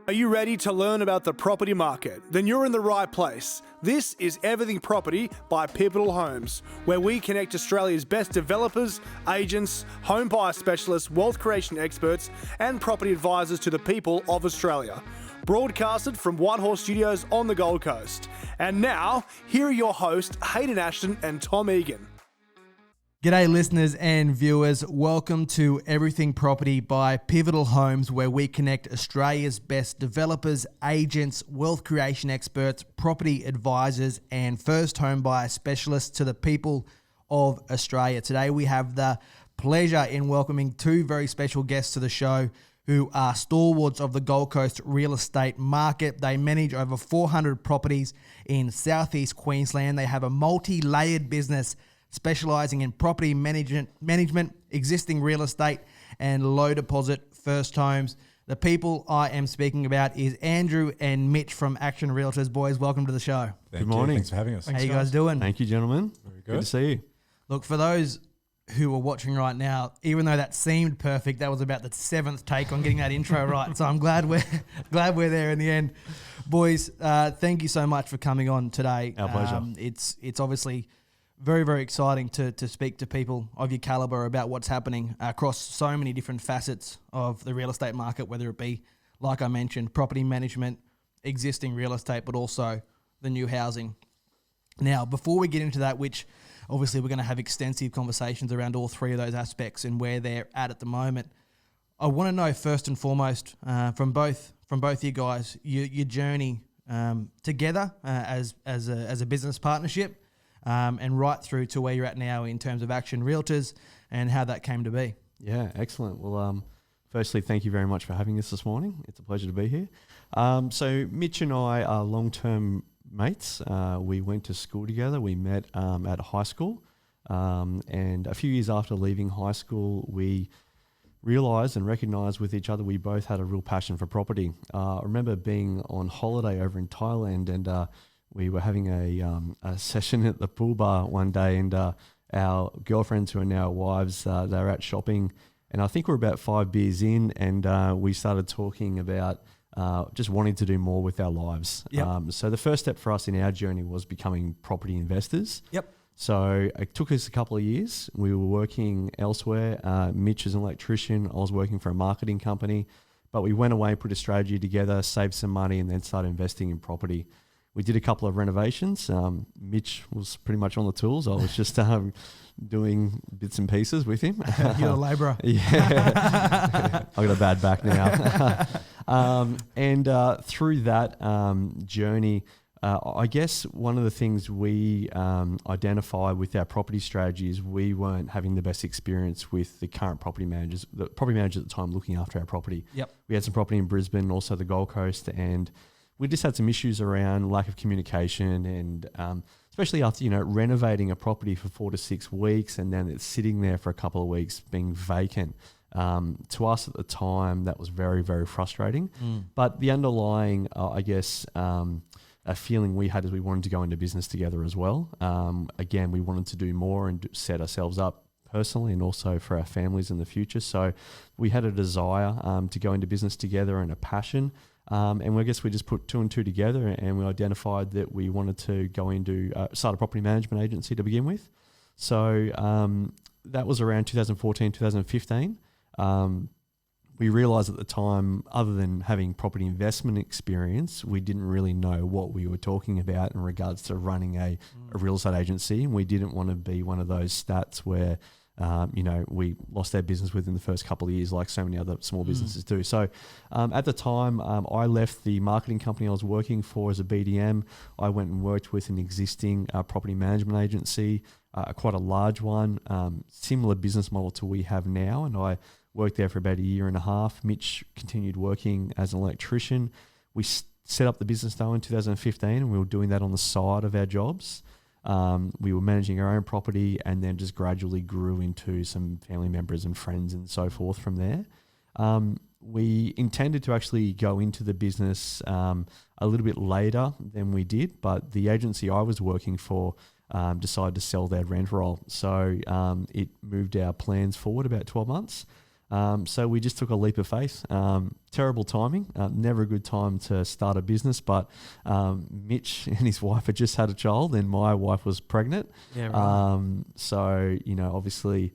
Are you ready to learn about the property market? Then you're in the right place. This is Everything Property by Pivotal Homes, where we connect Australia's best developers, agents, home buyer specialists, wealth creation experts, and property advisors to the people of Australia. Broadcasted from Whitehorse Studios on the Gold Coast. And now, here are your hosts, Hayden Ashton and Tom Egan. G'day listeners and viewers, welcome to Everything Property by Pivotal Homes, where we connect Australia's best developers, agents, wealth creation experts, property advisors and first home buyer specialists to the people of Australia. Today we have the pleasure in welcoming two very special guests to the show who are stalwarts of the Gold Coast real estate market. They manage over 400 properties in southeast Queensland. They have a multi-layered business specializing in property management, existing real estate, and low deposit first homes. The people I am speaking about is Andrew and Mitch from Action Realtors. Boys, welcome to the show. Good morning. Thanks for having us. How you guys doing? Thank you, gentlemen. Very good. Good to see you. Look, for those who are watching right now, even though that seemed perfect, that was about the seventh take on getting that intro right. So I'm glad we're there in the end. Boys, thank you so much for coming on today. Our pleasure. It's obviously very, very exciting to speak to people of your caliber about what's happening across so many different facets of the real estate market, whether it be, like I mentioned, property management, existing real estate, but also the new housing. Now, before we get into that, which obviously we're going to have extensive conversations around all three of those aspects and where they're at the moment, I want to know first and foremost from both you guys your journey together as a business partnership. And right through to where you're at now in terms of Action Realtors and how that came to be. Yeah, excellent. Well, firstly, thank you very much for having us this morning. It's a pleasure to be here. So Mitch and I are long-term mates. We went to school together. We met at high school. And a few years after leaving high school, we realised and recognised with each other we both had a real passion for property. I remember being on holiday over in Thailand and we were having a session at the pool bar one day, and our girlfriends, who are now wives, they were out shopping, and I think we're about 5 beers in, and we started talking about just wanting to do more with our lives. Yep. So the first step for us in our journey was becoming property investors. Yep. So it took us a couple of years. We were working elsewhere. Mitch is an electrician. I was working for a marketing company, but we went away, put a strategy together, saved some money, and then started investing in property. We did a couple of renovations. Mitch was pretty much on the tools. I was just doing bits and pieces with him. You're a labourer. Yeah. I got a bad back now. And through that journey, I guess one of the things we identify with our property strategy is we weren't having the best experience with the current property managers. The property manager at the time looking after our property. Yep. We had some property in Brisbane, also the Gold Coast, and we just had some issues around lack of communication and especially after, renovating a property for 4 to 6 weeks and then it's sitting there for a couple of weeks being vacant. To us at the time, that was very, very frustrating. But the underlying, a feeling we had is we wanted to go into business together as well. Again, we wanted to do more and set ourselves up personally and also for our families in the future. So we had a desire to go into business together and a passion. And I guess we just put 2 and 2 together and we identified that we wanted to go into start a property management agency to begin with. So that was around 2014, 2015. We realised at the time, other than having property investment experience, we didn't really know what we were talking about in regards to running a real estate agency. And we didn't want to be one of those stats where we lost our business within the first couple of years like so many other small businesses do. So at the time, I left the marketing company I was working for as a BDM. I went and worked with an existing property management agency, quite a large one, similar business model to we have now. And I worked there for about 1.5 years. Mitch continued working as an electrician. We set up the business though in 2015 and we were doing that on the side of our jobs. We were managing our own property and then just gradually grew into some family members and friends and so forth from there. We intended to actually go into the business a little bit later than we did, but the agency I was working for decided to sell their rent roll. So it moved our plans forward about 12 months. So we just took a leap of faith. Terrible timing. Never a good time to start a business, but Mitch and his wife had just had a child and my wife was pregnant. Yeah, right. So, obviously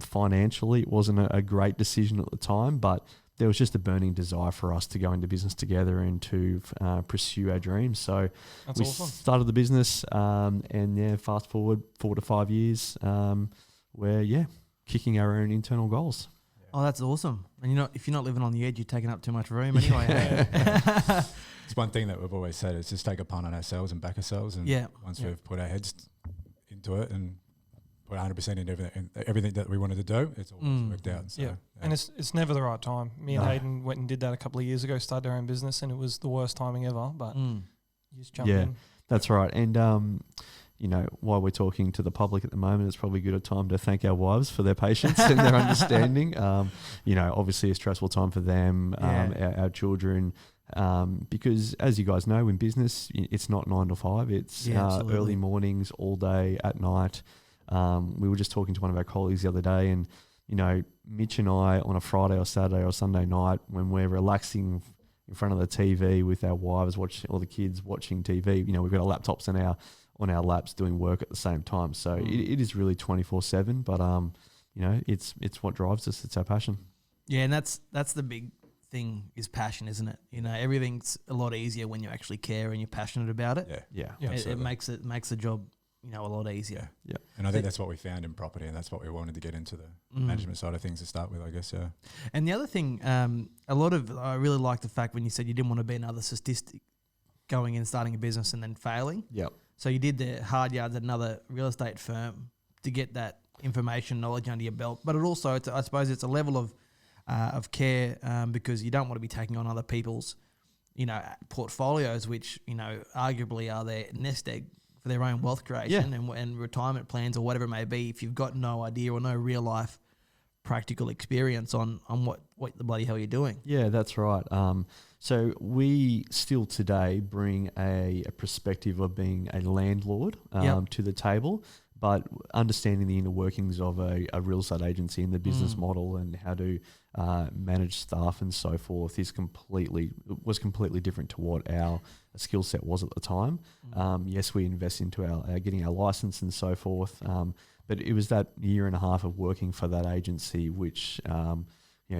financially it wasn't a great decision at the time, but there was just a burning desire for us to go into business together and to pursue our dreams. So That's we awesome. started the business and fast forward 4 to 5 years, we're kicking our own internal goals. Oh, that's awesome. And if you're not living on the edge, you're taking up too much room anyway. Hey? It's one thing that we've always said is just take a punt on ourselves and back ourselves. And once we've put our heads into it and put 100% into everything that we wanted to do, it's always worked out. So, and it's never the right time. Me and Hayden went and did that a couple of years ago, started our own business, and it was the worst timing ever, but you just jump in. That's right. And, while we're talking to the public at the moment, it's probably a good time to thank our wives for their patience and their understanding. Obviously a stressful time for them, our children, because as you guys know, in business, it's not 9 to 5. It's early mornings, all day, at night. We were just talking to one of our colleagues the other day, and Mitch and I on a Friday or Saturday or Sunday night when we're relaxing in front of the TV with our wives, watching all the kids watching TV, we've got our laptops on our laps doing work at the same time. So it is really 24/7, but it's what drives us. It's our passion. Yeah, and that's the big thing is passion, isn't it? Everything's a lot easier when you actually care and you're passionate about it. Yeah. It makes the job a lot easier. Yeah. And I think that's what we found in property, and that's what we wanted to get into the management side of things to start with, I guess. Yeah. And the other thing, I really like the fact when you said you didn't want to be another statistic going in and starting a business and then failing. Yep. So you did the hard yards at another real estate firm to get that information, knowledge under your belt. But it also, I suppose, it's a level of care because you don't want to be taking on other people's, portfolios, which arguably are their nest egg for their own wealth creation and retirement plans or whatever it may be. If you've got no idea or no real life practical experience on what the bloody hell you're doing. Yeah, that's right. So we still today bring a perspective of being a landlord to the table, but understanding the inner workings of a real estate agency and the business model and how to manage staff and so forth was completely different to what our skill set was at the time. Yes, we invest into our getting our license and so forth, but it was that year and a half of working for that agency which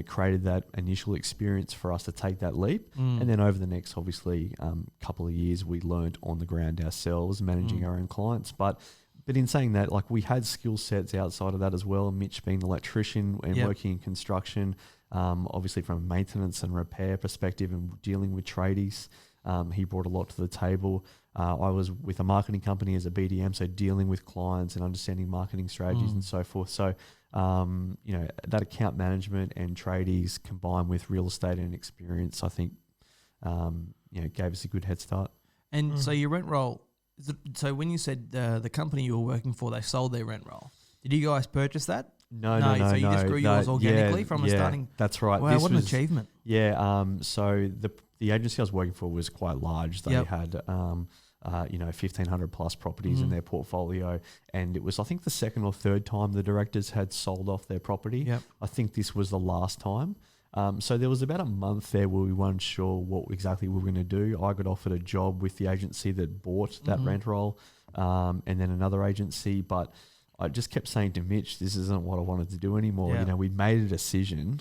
created that initial experience for us to take that leap. And then over the next, obviously, couple of years, we learned on the ground ourselves, managing our own clients. But in saying that, we had skill sets outside of that as well. Mitch being an electrician and working in construction, obviously from a maintenance and repair perspective and dealing with tradies, he brought a lot to the table. I was with a marketing company as a BDM, so dealing with clients and understanding marketing strategies and so forth. So, that account management and tradies combined with real estate and experience, I think, gave us a good head start. And so your rent roll, so when you said the company you were working for, they sold their rent roll, did you guys purchase that? No. So you just grew yours organically from a starting. That's right. Wow, what an achievement! Yeah. So the agency I was working for was quite large. They had 1,500 plus properties in their portfolio, and it was, I think, the second or third time the directors had sold off their property. Yep. I think this was the last time. So there was about a month there where we weren't sure what exactly we were going to do. I got offered a job with the agency that bought that rent roll, and then another agency, but I just kept saying to Mitch, this isn't what I wanted to do anymore. Yeah. We made a decision.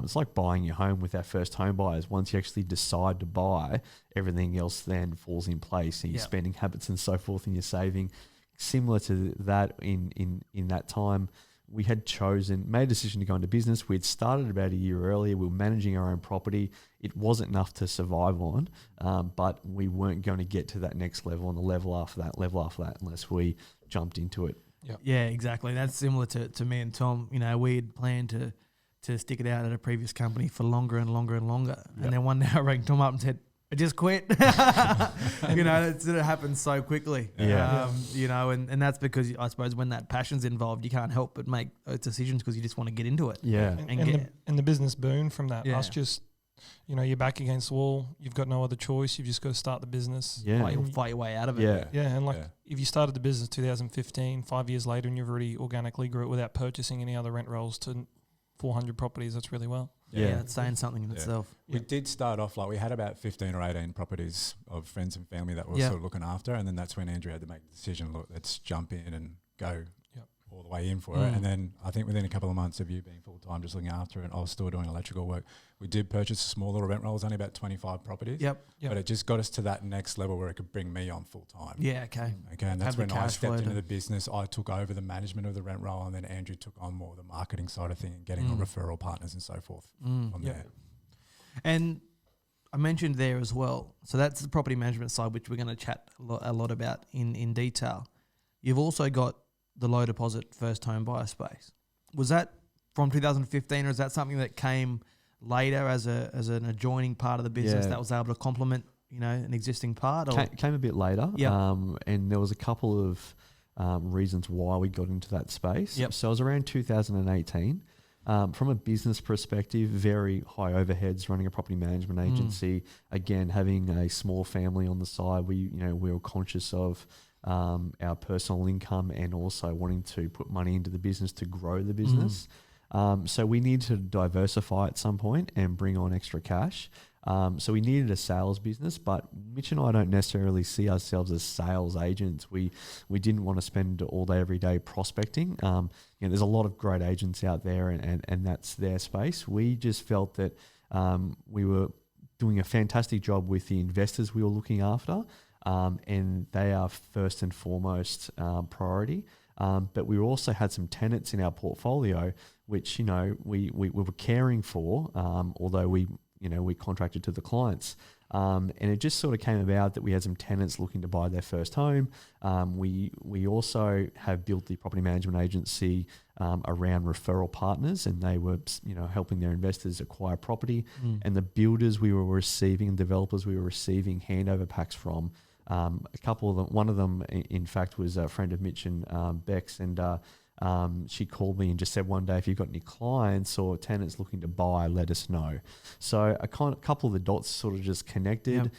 It's like buying your home with our first home buyers. Once you actually decide to buy, everything else then falls in place, and your spending habits and so forth, and your saving. Similar to that, in that time, we had made a decision to go into business. We'd started about a year earlier. We were managing our own property. It wasn't enough to survive on, but we weren't going to get to that next level and the level after that unless we jumped into it. Yep. Yeah, exactly. That's similar to me and Tom. We had planned to stick it out at a previous company for longer and longer and longer. Yep. And then one day I rang Tom up and said, I just quit. It happens so quickly. Yeah. And that's because I suppose when that passion's involved, you can't help but make those decisions because you just want to get into it. Yeah. And the business boon from that. Yeah. Us just, you're back against the wall. You've got no other choice. You've just got to start the business. Yeah. Fight your way out of it. Yeah. Yeah, and if you started the business 2015, 5 years later, and you've already organically grew it without purchasing any other rent rolls to 400 properties. That's really well. Yeah, it's saying something in itself. We did start off we had about 15 or 18 properties of friends and family that we were sort of looking after, and then that's when Andrew had to make the decision, look, let's jump in and go all the way in for it. And then I think within a couple of months of you being full-time just looking after it, I was still doing electrical work. We did purchase a small little rent roll. It was only about 25 properties. But it just got us to that next level where it could bring me on full-time. Okay, and that's when I stepped into the business. I took over the management of the rent roll, and then Andrew took on more of the marketing side of things and getting on referral partners and so forth from there. And I mentioned there as well, so that's the property management side, which we're going to chat a lot about in detail. You've also got the low deposit first home buyer space. Was that from 2015, or is that something that came later as an adjoining part of the business that was able to complement, an existing part? Or? Came a bit later, and there was a couple of reasons why we got into that space. So it was around 2018. From a business perspective, very high overheads running a property management agency. Again, having a small family on the side, we were conscious of our personal income and also wanting to put money into the business to grow the business. So we needed to diversify at some point and bring on extra cash. So we needed a sales business, but Mitch and I don't necessarily see ourselves as sales agents. We didn't want to spend all day, every day prospecting. There's a lot of great agents out there and that's their space. We just felt that we were doing a fantastic job with the investors we were looking after. And they are first and foremost priority. But we also had some tenants in our portfolio, which, we were caring for, although we contracted to the clients. And it just sort of came about that we had some tenants looking to buy their first home. We also have built the property management agency around referral partners, and they were, helping their investors acquire property. And the builders we were receiving, developers we were receiving handover packs from, a couple of them, one of them, in fact, was a friend of Mitch and Beck's, and she called me and just said one day, if you've got any clients or tenants looking to buy, let us know. So a couple of the dots sort of just connected.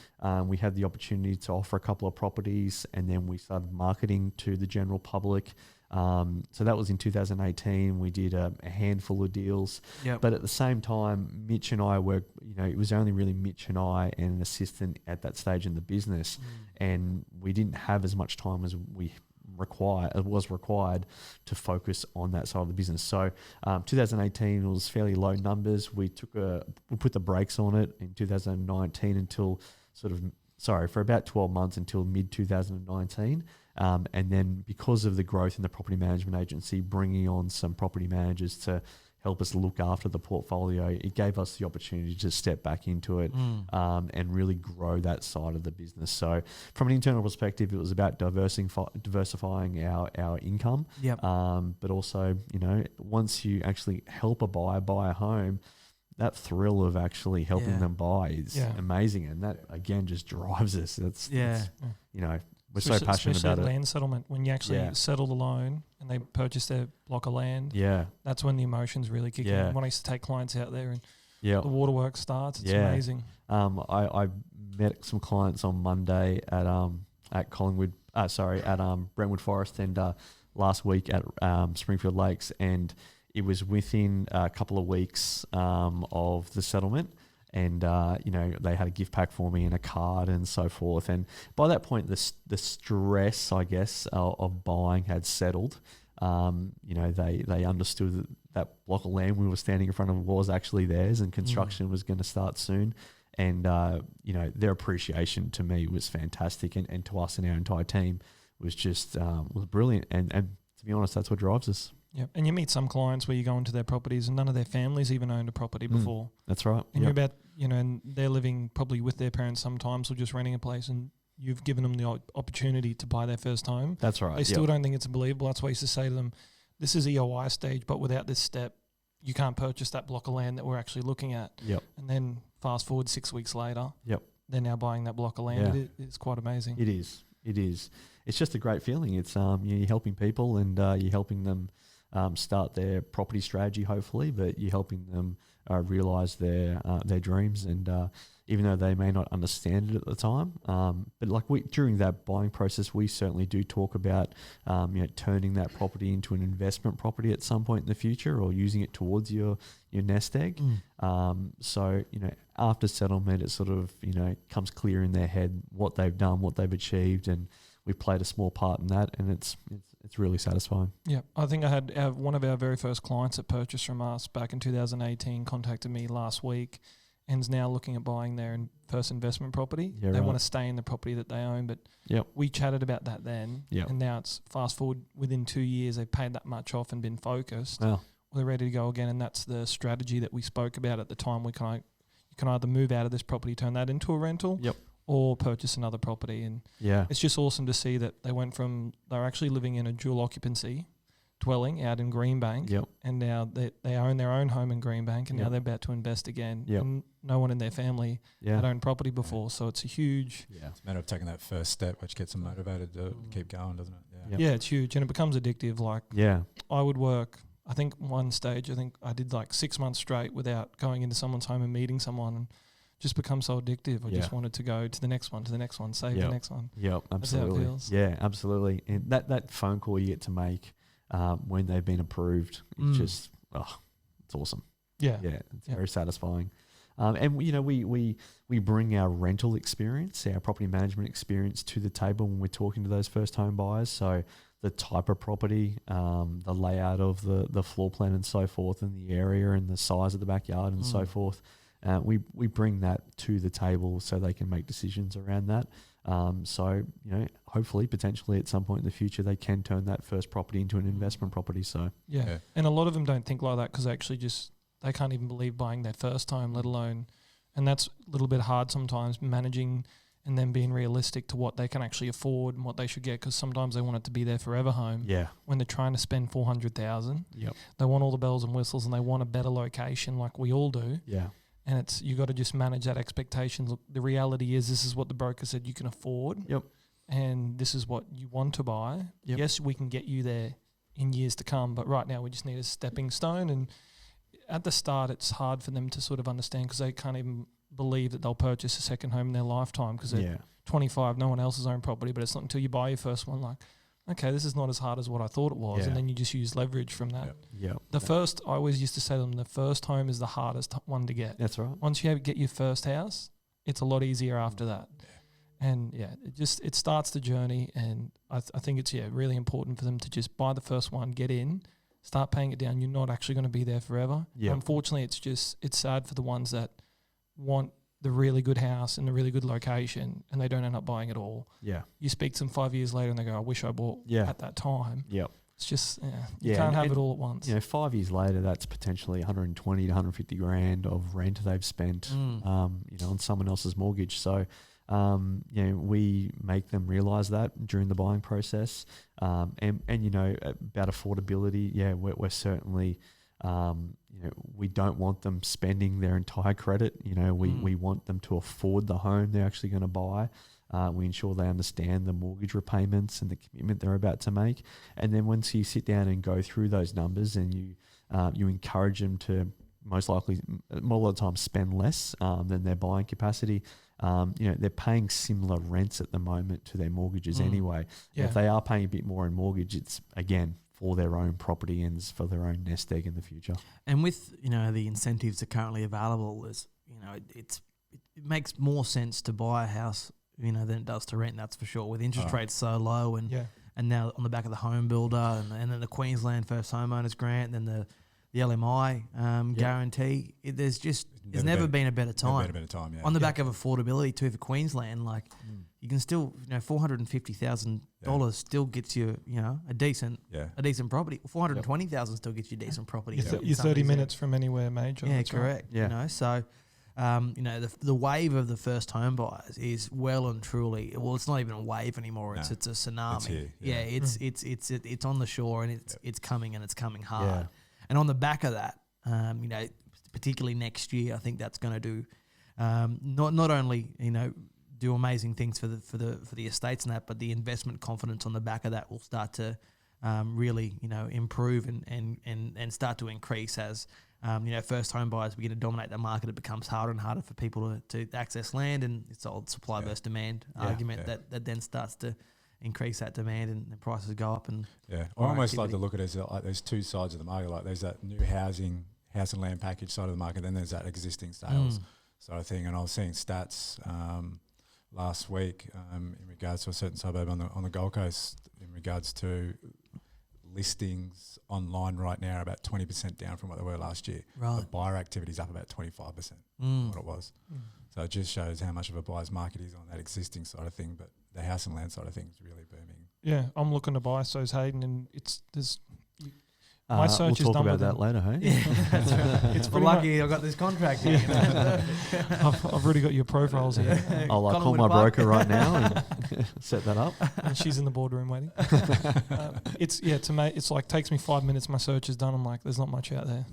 We had the opportunity to offer a couple of properties, and then we started marketing to the general public. So that was in 2018. We did a handful of deals, but at the same time, Mitch and I were, it was only really Mitch and I and an assistant at that stage in the business, and we didn't have as much time as was required to focus on that side of the business. So 2018 was fairly low numbers. We put the brakes on it in 2019 for about 12 months until mid 2019. And then because of the growth in the property management agency, bringing on some property managers to help us look after the portfolio, it gave us the opportunity to step back into it and really grow that side of the business. So from an internal perspective, it was about diversifying our income. But also, once you actually help a buyer buy a home, that thrill of actually helping them buy is amazing. And that, again, just drives us. That's we're so passionate about it. Land settlement, when you actually settle the loan and they purchase their block of land, that's when the emotions really kick in. When I used to take clients out there and the waterworks starts, it's amazing. I met some clients on Monday at Brentwood Forest, and last week at Springfield Lakes, and it was within a couple of weeks of the settlement. And, they had a gift pack for me and a card and so forth. And by that point, the stress, I guess, of buying had settled. They understood that block of land we were standing in front of was actually theirs, and construction was going to start soon. And, their appreciation to me was fantastic. And to us and our entire team was just was brilliant. And to be honest, that's what drives us. Yeah, and you meet some clients where you go into their properties and none of their families even owned a property before. That's right. And you're about, and they're living probably with their parents sometimes, or just renting a place, and you've given them the opportunity to buy their first home. That's right. They still don't think it's believable. That's why I used to say to them, this is EOI stage, but without this step, you can't purchase that block of land that we're actually looking at. And then fast forward 6 weeks later, they're now buying that block of land. It's quite amazing. It is. It's just a great feeling. It's you're helping people, and you're helping them start their property strategy, hopefully, but you're helping them realise their dreams. And even though they may not understand it at the time, but like during that buying process, we certainly do talk about turning that property into an investment property at some point in the future, or using it towards your nest egg. So after settlement, it sort of comes clear in their head what they've done, what they've achieved, and we played a small part in that, and it's really satisfying. Yeah, I think I had one of our very first clients that purchased from us back in 2018 contacted me last week and is now looking at buying their first investment property. Yeah, they right. want to stay in the property that they own, but we chatted about that then, and now it's fast forward within 2 years, they've paid that much off and been focused. Wow. They're ready to go again, and that's the strategy that we spoke about at the time. You can either move out of this property, turn that into a rental, or purchase another property. And it's just awesome to see that they went from, they're actually living in a dual occupancy dwelling out in Greenbank, and now they own their own home in Greenbank, and now they're about to invest again. And no one in their family had owned property before, so it's a huge... It's a matter of taking that first step, which gets them motivated to keep going, doesn't it? Yeah, it's huge, and it becomes addictive. Like, I would work... I think one stage, I did like 6 months straight without going into someone's home and meeting someone, and just become so addictive. I just wanted to go to the next one, save the next one. Yep, absolutely. That's how it feels. Yeah, absolutely. And that phone call you get to make when they've been approved, it's just, it's awesome. Yeah. Yeah, it's very satisfying. And we bring our rental experience, our property management experience to the table when we're talking to those first home buyers. So the type of property, the layout of the floor plan and so forth, and the area and the size of the backyard and so forth. We bring that to the table so they can make decisions around that. So hopefully, potentially at some point in the future, they can turn that first property into an investment property. So and a lot of them don't think like that because they can't even believe buying their first home, let alone, and that's a little bit hard sometimes managing and then being realistic to what they can actually afford and what they should get, because sometimes they want it to be their forever home. Yeah. When they're trying to spend $400,000, they want all the bells and whistles and they want a better location, like we all do. Yeah. And you got to just manage that expectation. Look, the reality is, this is what the broker said you can afford. Yep. And this is what you want to buy. Yep. Yes, we can get you there in years to come, but right now we just need a stepping stone. And at the start, it's hard for them to sort of understand because they can't even believe that they'll purchase a second home in their lifetime because they're 25, no one else has owned property, but it's not until you buy your first one like, okay, this is not as hard as what I thought it was, and then you just use leverage from that. First, I always used to say to them, the first home is the hardest one to get. That's right. Once you get your first house, it's a lot easier after that. And it starts the journey, and I think it's really important for them to just buy the first one, get in, start paying it down. You're not actually going to be there forever. Unfortunately, it's sad for the ones that want the really good house in the really good location and they don't end up buying it all. You speak to them 5 years later and they go, I wish I bought at that time. It's just you can't have it all at once. 5 years later, that's potentially 120 to 150 grand of rent they've spent on someone else's mortgage. So we make them realise that during the buying process. And about affordability, we're certainly we don't want them spending their entire credit. We want them to afford the home they're actually going to buy. We ensure they understand the mortgage repayments and the commitment they're about to make. And then once you sit down and go through those numbers and you encourage them to most likely, a lot of the time, spend less than their buying capacity. They're paying similar rents at the moment to their mortgages anyway. If they are paying a bit more in mortgage, it's, again, for their own property and for their own nest egg in the future. And with the incentives that are currently available, it makes more sense to buy a house than it does to rent. That's for sure. With interest rates so low, and now on the back of the home builder, and then the Queensland First Homeowners Grant, and then the LMI guarantee. There's never been a better time. On the back of affordability too for Queensland, you can still $450,000 still gets you a decent property. $420,000 still gets you a decent property. You're 30 minutes from anywhere major. Yeah, correct. Right. So the wave of the first home buyers is well and truly, it's not even a wave anymore. It's a tsunami. It's on the shore, and it's coming, and it's coming hard. Yeah. And on the back of that, particularly next year, I think that's going to do not only do amazing things for the estates and that, but the investment confidence on the back of that will start to really, improve and start to increase as, first home buyers begin to dominate the market. It becomes harder and harder for people to access land, and it's old supply versus demand argument that then starts to increase that demand and the prices go up. And I almost like to look at it as like there's two sides of the market. Like there's that new house and land package side of the market, then there's that existing sales sort of thing. And I was seeing stats last week in regards to a certain suburb on the Gold Coast in regards to listings online right now are about 20% down from what they were last year. Right. The buyer activity is up about 25% what it was. So it just shows how much of a buyer's market is on that existing side of thing, but the house and land side of things is really booming. Yeah, I'm looking to buy, so's Hayden, and my search we'll is talk done about that later, hey? Yeah, that's right. It's lucky I got this contract here. I've already got your profiles here. I'll call my broker right now and set that up. And she's in the boardroom waiting. It's like takes me 5 minutes. My search is done. I'm like, there's not much out there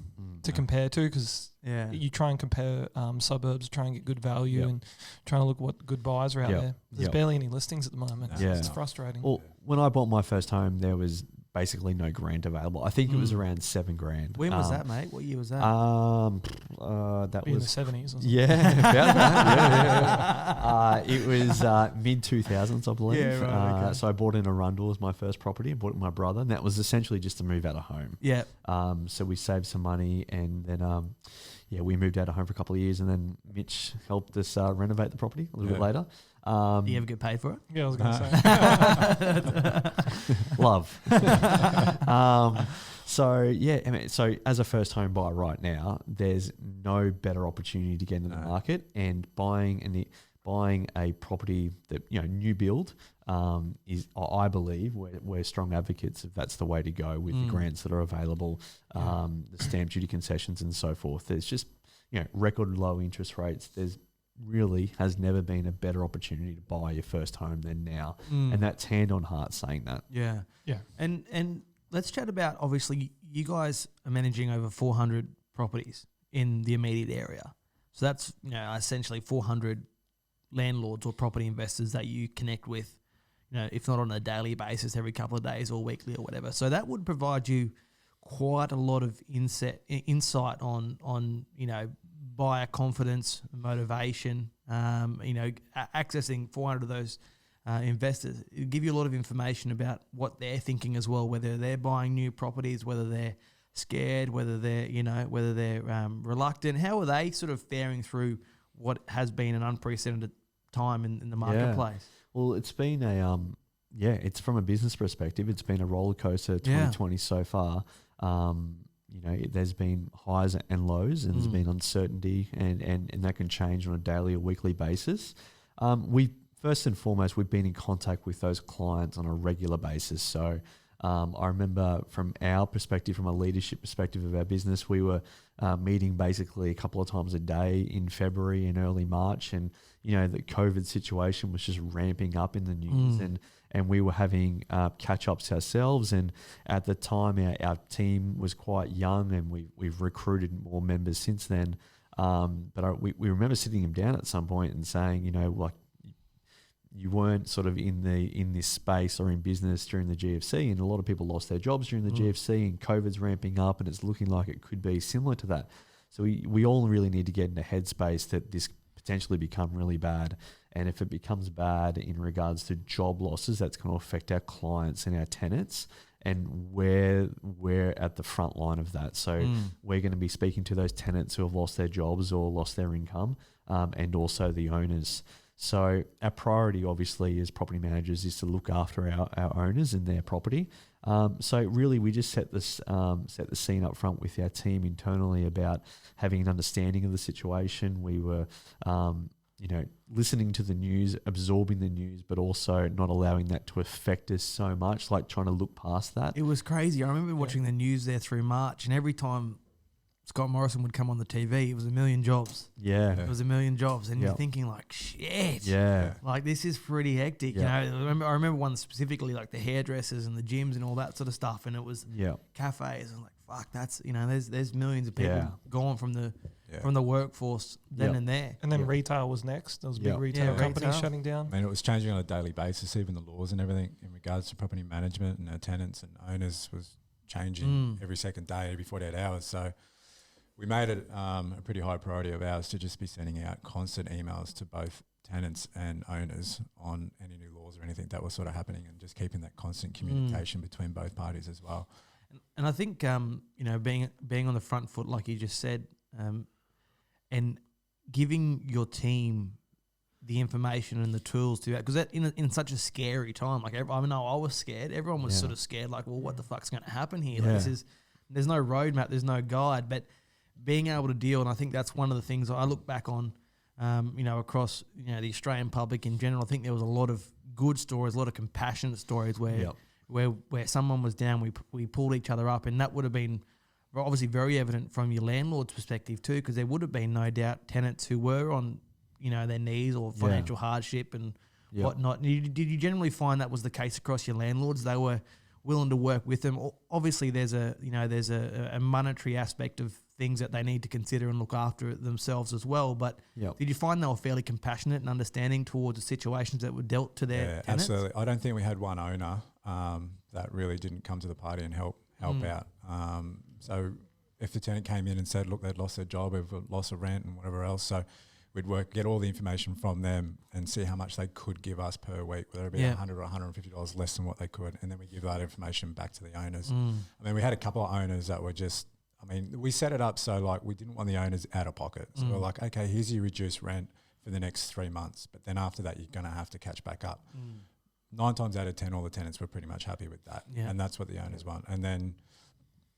to compare to, because you try and compare suburbs, try and get good value, and trying to look what good buyers are out there. There's barely any listings at the moment. It's frustrating. Well, when I bought my first home, there was basically no grant available. I think it was around $7,000. When was that, mate? What year was that? That in was the 70s. about that. It was mid 2000s, I believe. Yeah, right, okay. So I bought in Arundel as my first property. I bought it with my brother, and that was essentially just to move out of home. Yeah. So we saved some money, and then we moved out of home for a couple of years, and then Mitch helped us renovate the property a little bit later. Do you ever get paid for it? Yeah, I was going to say. Love. So as a first home buyer right now, there's no better opportunity to get into the market, and buying a property that new build is, I believe, we're strong advocates if that's the way to go with the grants that are available, the stamp duty concessions and so forth. There's just record low interest rates. There's really has never been a better opportunity to buy your first home than now, and that's hand on heart saying that. Yeah. And let's chat about, obviously you guys are managing over 400 properties in the immediate area, so that's essentially 400 landlords or property investors that you connect with, if not on a daily basis, every couple of days or weekly or whatever. So that would provide you quite a lot of insight on buyer confidence, motivation, accessing 400 of those investors. It'll give you a lot of information about what they're thinking as well, whether they're buying new properties, whether they're scared, whether they're reluctant. How are they sort of faring through what has been an unprecedented time in the marketplace? Well, it's been it's from a business perspective, it's been a roller coaster 2020 so far. There's been highs and lows, and there's been uncertainty, and that can change on a daily or weekly basis. First and foremost, we've been in contact with those clients on a regular basis. So I remember from our perspective, from a leadership perspective of our business, we were meeting basically a couple of times a day in February and early March, and the COVID situation was just ramping up in the news, and we were having catch-ups ourselves. And at the time, our team was quite young, and we've recruited more members since then. But we remember sitting them down at some point and saying, you weren't sort of in this space or in business during the GFC, and a lot of people lost their jobs during the GFC, and COVID's ramping up, and it's looking like it could be similar to that. So we all really need to get in a headspace that this potentially become really bad. And if it becomes bad in regards to job losses, that's going to affect our clients and our tenants, and we're at the front line of that. So we're going to be speaking to those tenants who have lost their jobs or lost their income, and also the owners. So our priority, obviously, as property managers, is to look after our owners and their property. So really, we just set the scene up front with our team internally about having an understanding of the situation. We were, listening to the news, absorbing the news, but also not allowing that to affect us so much, like trying to look past that. It was crazy. I remember watching the news there through March, and every time Scott Morrison would come on the TV, it was 1 million jobs. Yeah. It was 1 million jobs. And you're thinking like, shit. Yeah. Like, this is pretty hectic. Yeah. I remember one specifically, like the hairdressers and the gyms and all that sort of stuff. And it was cafes. And like, fuck, that's, there's millions of people gone from the from the workforce then and there. And then retail was next. There was big retail companies shutting down. I mean, it was changing on a daily basis. Even the laws and everything in regards to property management and our tenants and owners was changing every second day, every 48 hours. So we made it a pretty high priority of ours to just be sending out constant emails to both tenants and owners on any new laws or anything that was sort of happening, and just keeping that constant communication between both parties as well. And I think being on the front foot, like you just said, and giving your team the information and the tools to that, because that in such a scary time, like I was scared. Everyone was sort of scared, like, well, what the fuck's going to happen here? Like, there's no roadmap, there's no guide, but being able to deal, and I think that's one of the things I look back on, across the Australian public in general. I think there was a lot of good stories, a lot of compassionate stories where someone was down, we pulled each other up, and that would have been obviously very evident from your landlord's perspective too, because there would have been no doubt tenants who were on their knees or financial hardship and whatnot. Did you generally find that was the case across your landlords? They were willing to work with them. Obviously, there's a monetary aspect of things that they need to consider and look after themselves as well. But did you find they were fairly compassionate and understanding towards the situations that were dealt to their tenants? Absolutely. I don't think we had one owner that really didn't come to the party and help out. So if the tenant came in and said, look, they'd lost their job, they've lost a rent and whatever else, so we'd get all the information from them and see how much they could give us per week, whether it be $100 or $150 less than what they could, and then we give that information back to the owners. I mean, we had a couple of owners that were just, we set it up so like we didn't want the owners out of pocket. So we're like, okay, here's your reduced rent for the next 3 months, but then after that you're going to have to catch back up. 9 times out of 10, all the tenants were pretty much happy with that, and that's what the owners want. And then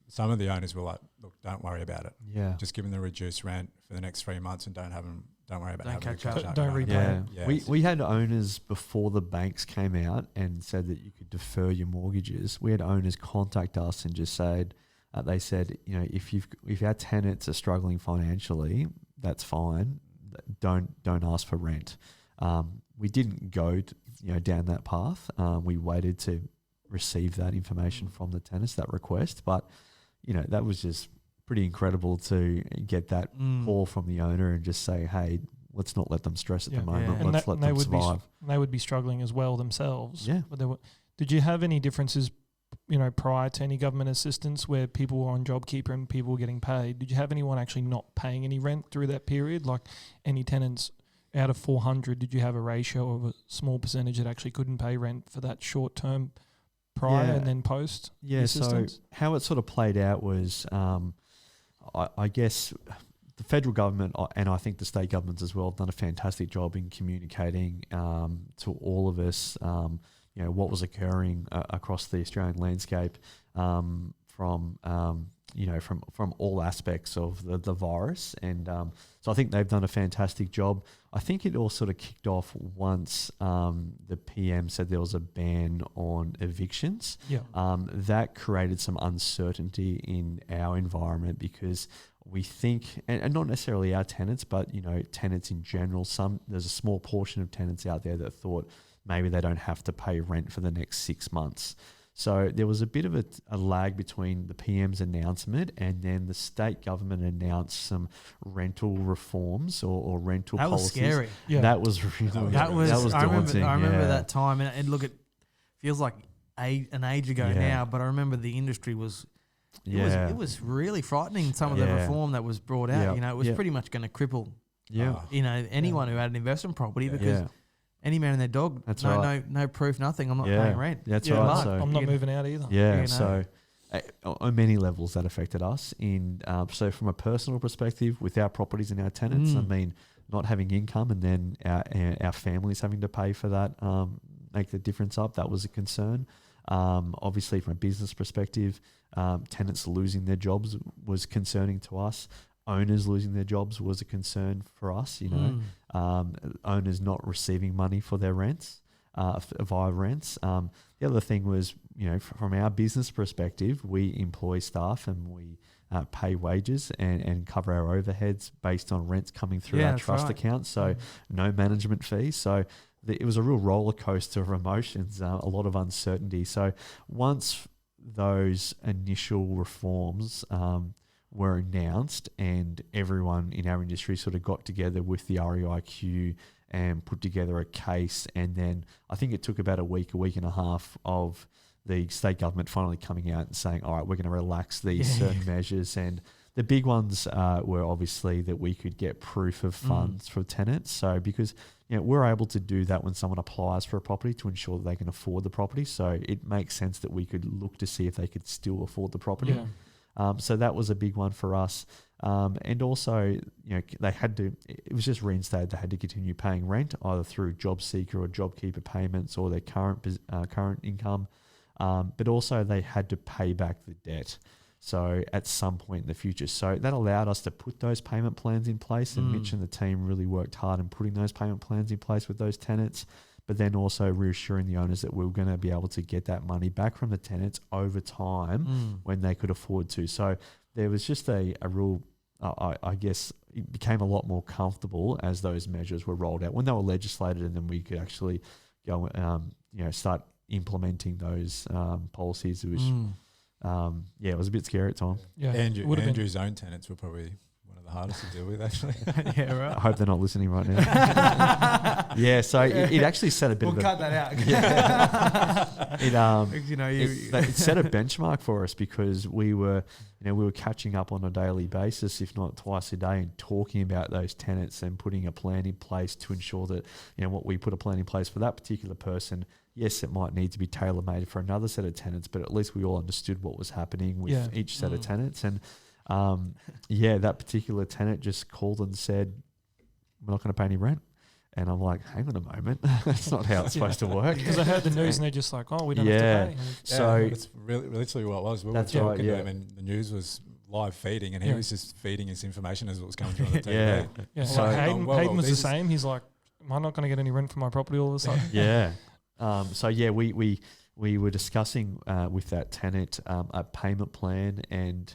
some of the owners were like, look, don't worry about it. Yeah. Just give them the reduced rent for the next 3 months and don't worry about having to catch up. Don't repay. We had owners before the banks came out and said that you could defer your mortgages. We had owners contact us and just said, they said, if our tenants are struggling financially, that's fine. Don't ask for rent. We didn't go down that path. We waited to receive that information from the tenants, that request, but that was just pretty incredible to get that call from the owner and just say, hey, let's not let them stress at the moment. And let's let them survive. They would be struggling as well themselves. Yeah. But did you have any differences, prior to any government assistance where people were on JobKeeper and people were getting paid? Did you have anyone actually not paying any rent through that period? Like any tenants out of 400, did you have a ratio of a small percentage that actually couldn't pay rent for that short term prior and then post assistance? So how it sort of played out was, I guess the federal government and I think the state governments as well have done a fantastic job in communicating to all of us, what was occurring across the Australian landscape from all aspects of the virus. And so I think they've done a fantastic job. I think it all sort of kicked off once the PM said there was a ban on evictions. Yeah. That created some uncertainty in our environment because we think, and not necessarily our tenants, but, tenants in general, there's a small portion of tenants out there that thought maybe they don't have to pay rent for the next 6 months. So there was a bit of a lag between the PM's announcement and then the state government announced some rental reforms or rental policies. That was scary. Yeah. That was really that was daunting. I remember that time, and look, it feels like an age ago now, but I remember the industry was. It was really frightening. Some of the reform that was brought out. It was pretty much going to cripple. Anyone who had an investment property because. Any man and their dog, no proof, nothing. I'm not paying rent. That's right. So I'm not moving out either. Yeah, so on many levels that affected us. So from a personal perspective, with our properties and our tenants, not having income and then our families having to pay for that, make the difference up, that was a concern. Obviously, from a business perspective, tenants losing their jobs was concerning to us. Owners losing their jobs was a concern for us, owners not receiving money for their rents, via rents. The other thing was, from our business perspective, we employ staff and we pay wages and cover our overheads based on rents coming through our trust account. So no management fees. So it was a real roller coaster of emotions, a lot of uncertainty. So once those initial reforms were announced, and everyone in our industry sort of got together with the REIQ and put together a case. And then I think it took about a week and a half of the state government finally coming out and saying, all right, we're going to relax these certain measures. And the big ones were obviously that we could get proof of funds for tenants. So because we're able to do that when someone applies for a property to ensure that they can afford the property. So it makes sense that we could look to see if they could still afford the property. So that was a big one for us. And also, they had to, it was just reinstated, they had to continue paying rent either through job seeker or JobKeeper payments or their current income. But also they had to pay back the debt. So at some point in the future. So that allowed us to put those payment plans in place, and Mitch and the team really worked hard in putting those payment plans in place with those tenants, but then also reassuring the owners that we were going to be able to get that money back from the tenants over time when they could afford to. So there was just a real, I guess, it became a lot more comfortable as those measures were rolled out when they were legislated, and then we could actually go, start implementing those policies, which it was a bit scary at times. Andrew's own tenants were probably one of the hardest to deal with, actually. I hope they're not listening right now. So it actually set a bit we'll cut that out. It set a benchmark for us, because we were catching up on a daily basis, if not twice a day, and talking about those tenants and putting a plan in place to ensure that what we put a plan in place for that particular person. Yes, it might need to be tailor-made for another set of tenants, but at least we all understood what was happening with each set of tenants. And that particular tenant just called and said, we're not going to pay any rent. And I'm like, hang on a moment. That's not how it's supposed to work. Because I heard the news and they're just like, we don't have to pay. So that's really literally what it was. We were talking to him, and the news was live feeding, and he was just feeding us information as it was coming through on the TV. So Hayden was the same. He's like, am I not going to get any rent for my property all of a sudden? We were discussing with that tenant a payment plan, and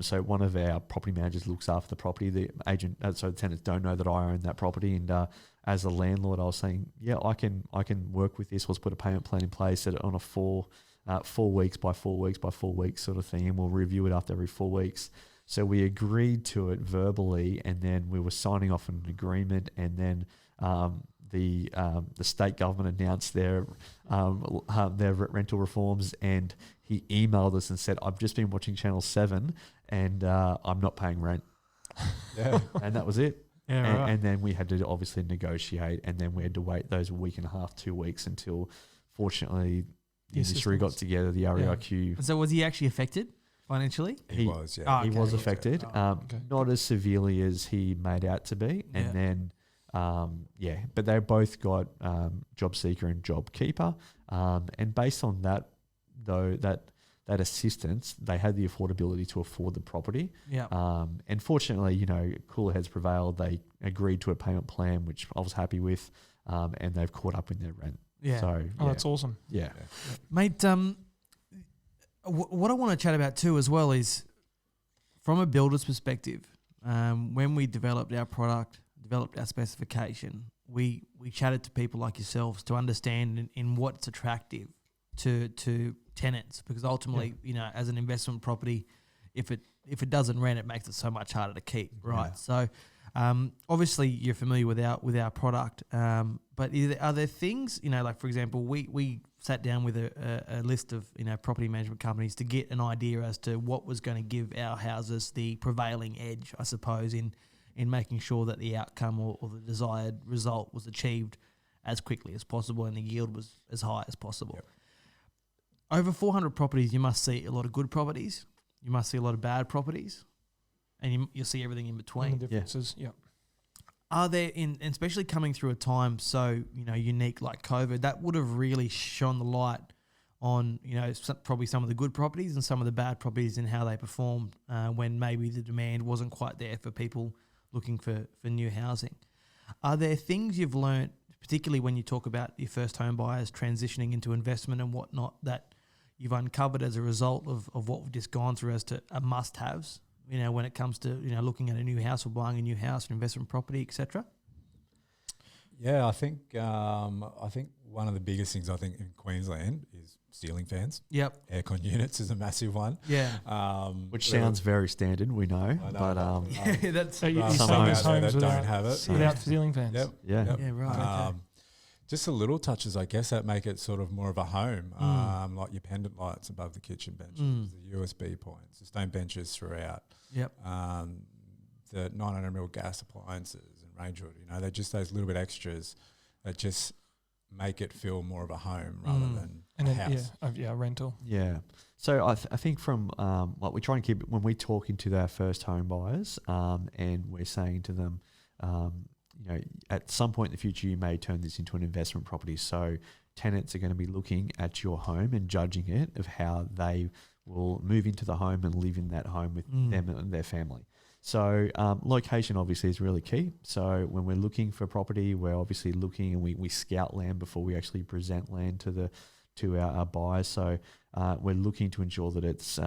so one of our property managers looks after the property. The agent, so the tenants don't know that I own that property, and as a landlord, I was saying, I can work with this. Let's put a payment plan in place on a 4 weeks by 4 weeks by 4 weeks sort of thing, and we'll review it after every 4 weeks. So we agreed to it verbally, and then we were signing off an agreement, and then the state government announced their rental reforms, and he emailed us and said, I've just been watching Channel 7 and I'm not paying rent. And that was it. And then we had to obviously negotiate, and then we had to wait those week and a half, 2 weeks, until fortunately the industry got together, the REIQ. So was he actually affected financially? He was, he was affected. Not as severely as he made out to be. And then but they both got job seeker and job keeper, and based on that, though, that assistance, they had the affordability to afford the property. And fortunately, cooler heads prevailed. They agreed to a payment plan, which I was happy with, and they've caught up in their rent. So that's awesome. Mate. What I want to chat about too as well is from a builder's perspective. When we developed our product, developed our specification, we chatted to people like yourselves to understand in what's attractive to tenants, because ultimately, as an investment property, if it doesn't rent, it makes it so much harder to keep, right? So obviously you're familiar with our product, but are there things, like for example, we sat down with a list of property management companies to get an idea as to what was going to give our houses the prevailing edge, I suppose, in making sure that the outcome or the desired result was achieved as quickly as possible and the yield was as high as possible. Over 400 properties, you must see a lot of good properties, you must see a lot of bad properties, and you'll see everything in between. And the differences, Are there, especially coming through a time so unique like COVID, that would have really shone the light on probably some of the good properties and some of the bad properties and how they performed when maybe the demand wasn't quite there for people looking for new housing. Are there things you've learnt, particularly when you talk about your first home buyers transitioning into investment and whatnot, that you've uncovered as a result of what we've just gone through as to must-haves, when it comes to looking at a new house or buying a new house, an investment property, etc.? Yeah, I think one of the biggest things I think in Queensland is ceiling fans. Yep. Aircon units is a massive one. Yeah. Which sounds very standard, we know. Yeah, that's So you some some out there homes that without, don't have it. without ceiling fans. Yep. Yeah. Yep. Yeah, right. Okay. Just the little touches, I guess, that make it sort of more of a home, like your pendant lights above the kitchen benches, the USB points, the stone benches throughout. Yep. The 900ml gas appliances and range hood, they're just those little bit extras that just make it feel more of a home rather than a house. Rental. Yeah. So I think from we try and keep it when we talk into our first home buyers, and we're saying to them, at some point in the future, you may turn this into an investment property. So tenants are going to be looking at your home and judging it of how they will move into the home and live in that home with them and their family. So location obviously is really key. So when we're looking for property, we're obviously looking and we scout land before we actually present land to our buyers. So we're looking to ensure that it's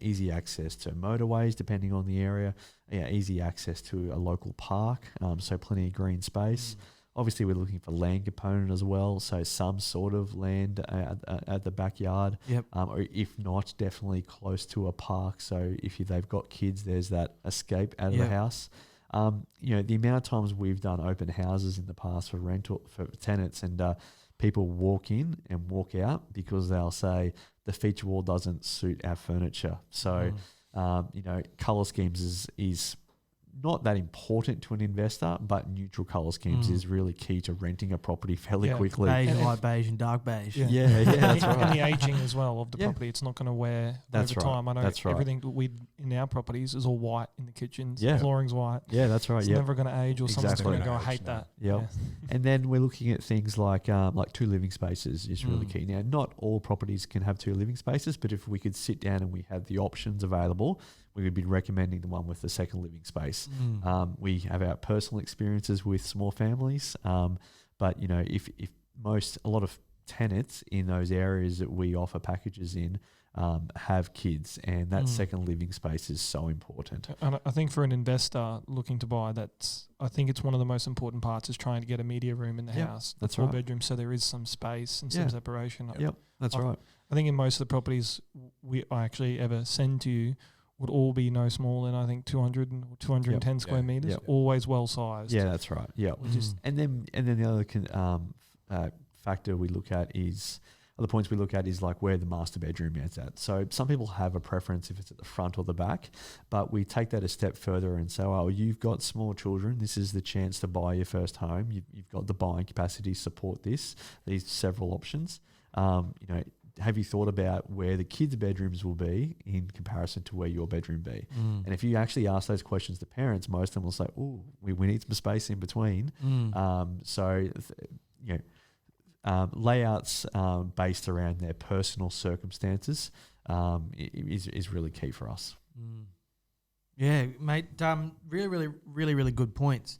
easy access to motorways depending on the area, easy access to a local park, so plenty of green space. Obviously, we're looking for land component as well, so some sort of land at the backyard, or if not, definitely close to a park. So if they've got kids, there's that escape out of the house. The amount of times we've done open houses in the past for tenants, and people walk in and walk out because they'll say the feature wall doesn't suit our furniture. So colour schemes is not that important to an investor, but neutral colour schemes is really key to renting a property fairly quickly. Beige and light beige and dark beige. Yeah, that's right. And the aging as well of the property, it's not going to wear over time. I know everything that we in our properties is all white in the kitchens. The flooring's white. Yeah, that's right. It's never going to age, or someone's going to go, I hate that. Yeah. And then we're looking at things like two living spaces is really key. Now, not all properties can have two living spaces, but if we could sit down and we had the options available, we would be recommending the one with the second living space. We have our personal experiences with small families, but if a lot of tenants in those areas that we offer packages in have kids, and that second living space is so important. And I think for an investor looking to buy, I think it's one of the most important parts is trying to get a media room in the house. That's 4 right. bedrooms, so there is some space and some separation. Yep, that's right. I think in most of the properties I actually ever send to you would all be no smaller than I think 200 or 210 square meters. Always well sized. Yeah, that's right. Yeah, and then the other factor we look at is other points we look at is like where the master bedroom is at. So some people have a preference if it's at the front or the back, but we take that a step further and say, oh, you've got small children. This is the chance to buy your first home. You've got the buying capacity to support these several options. Have you thought about where the kids' bedrooms will be in comparison to where your bedroom be? And if you actually ask those questions to parents, most of them will say, oh, we need some space in between. Layouts based around their personal circumstances is really key for us. Yeah, mate, really good points.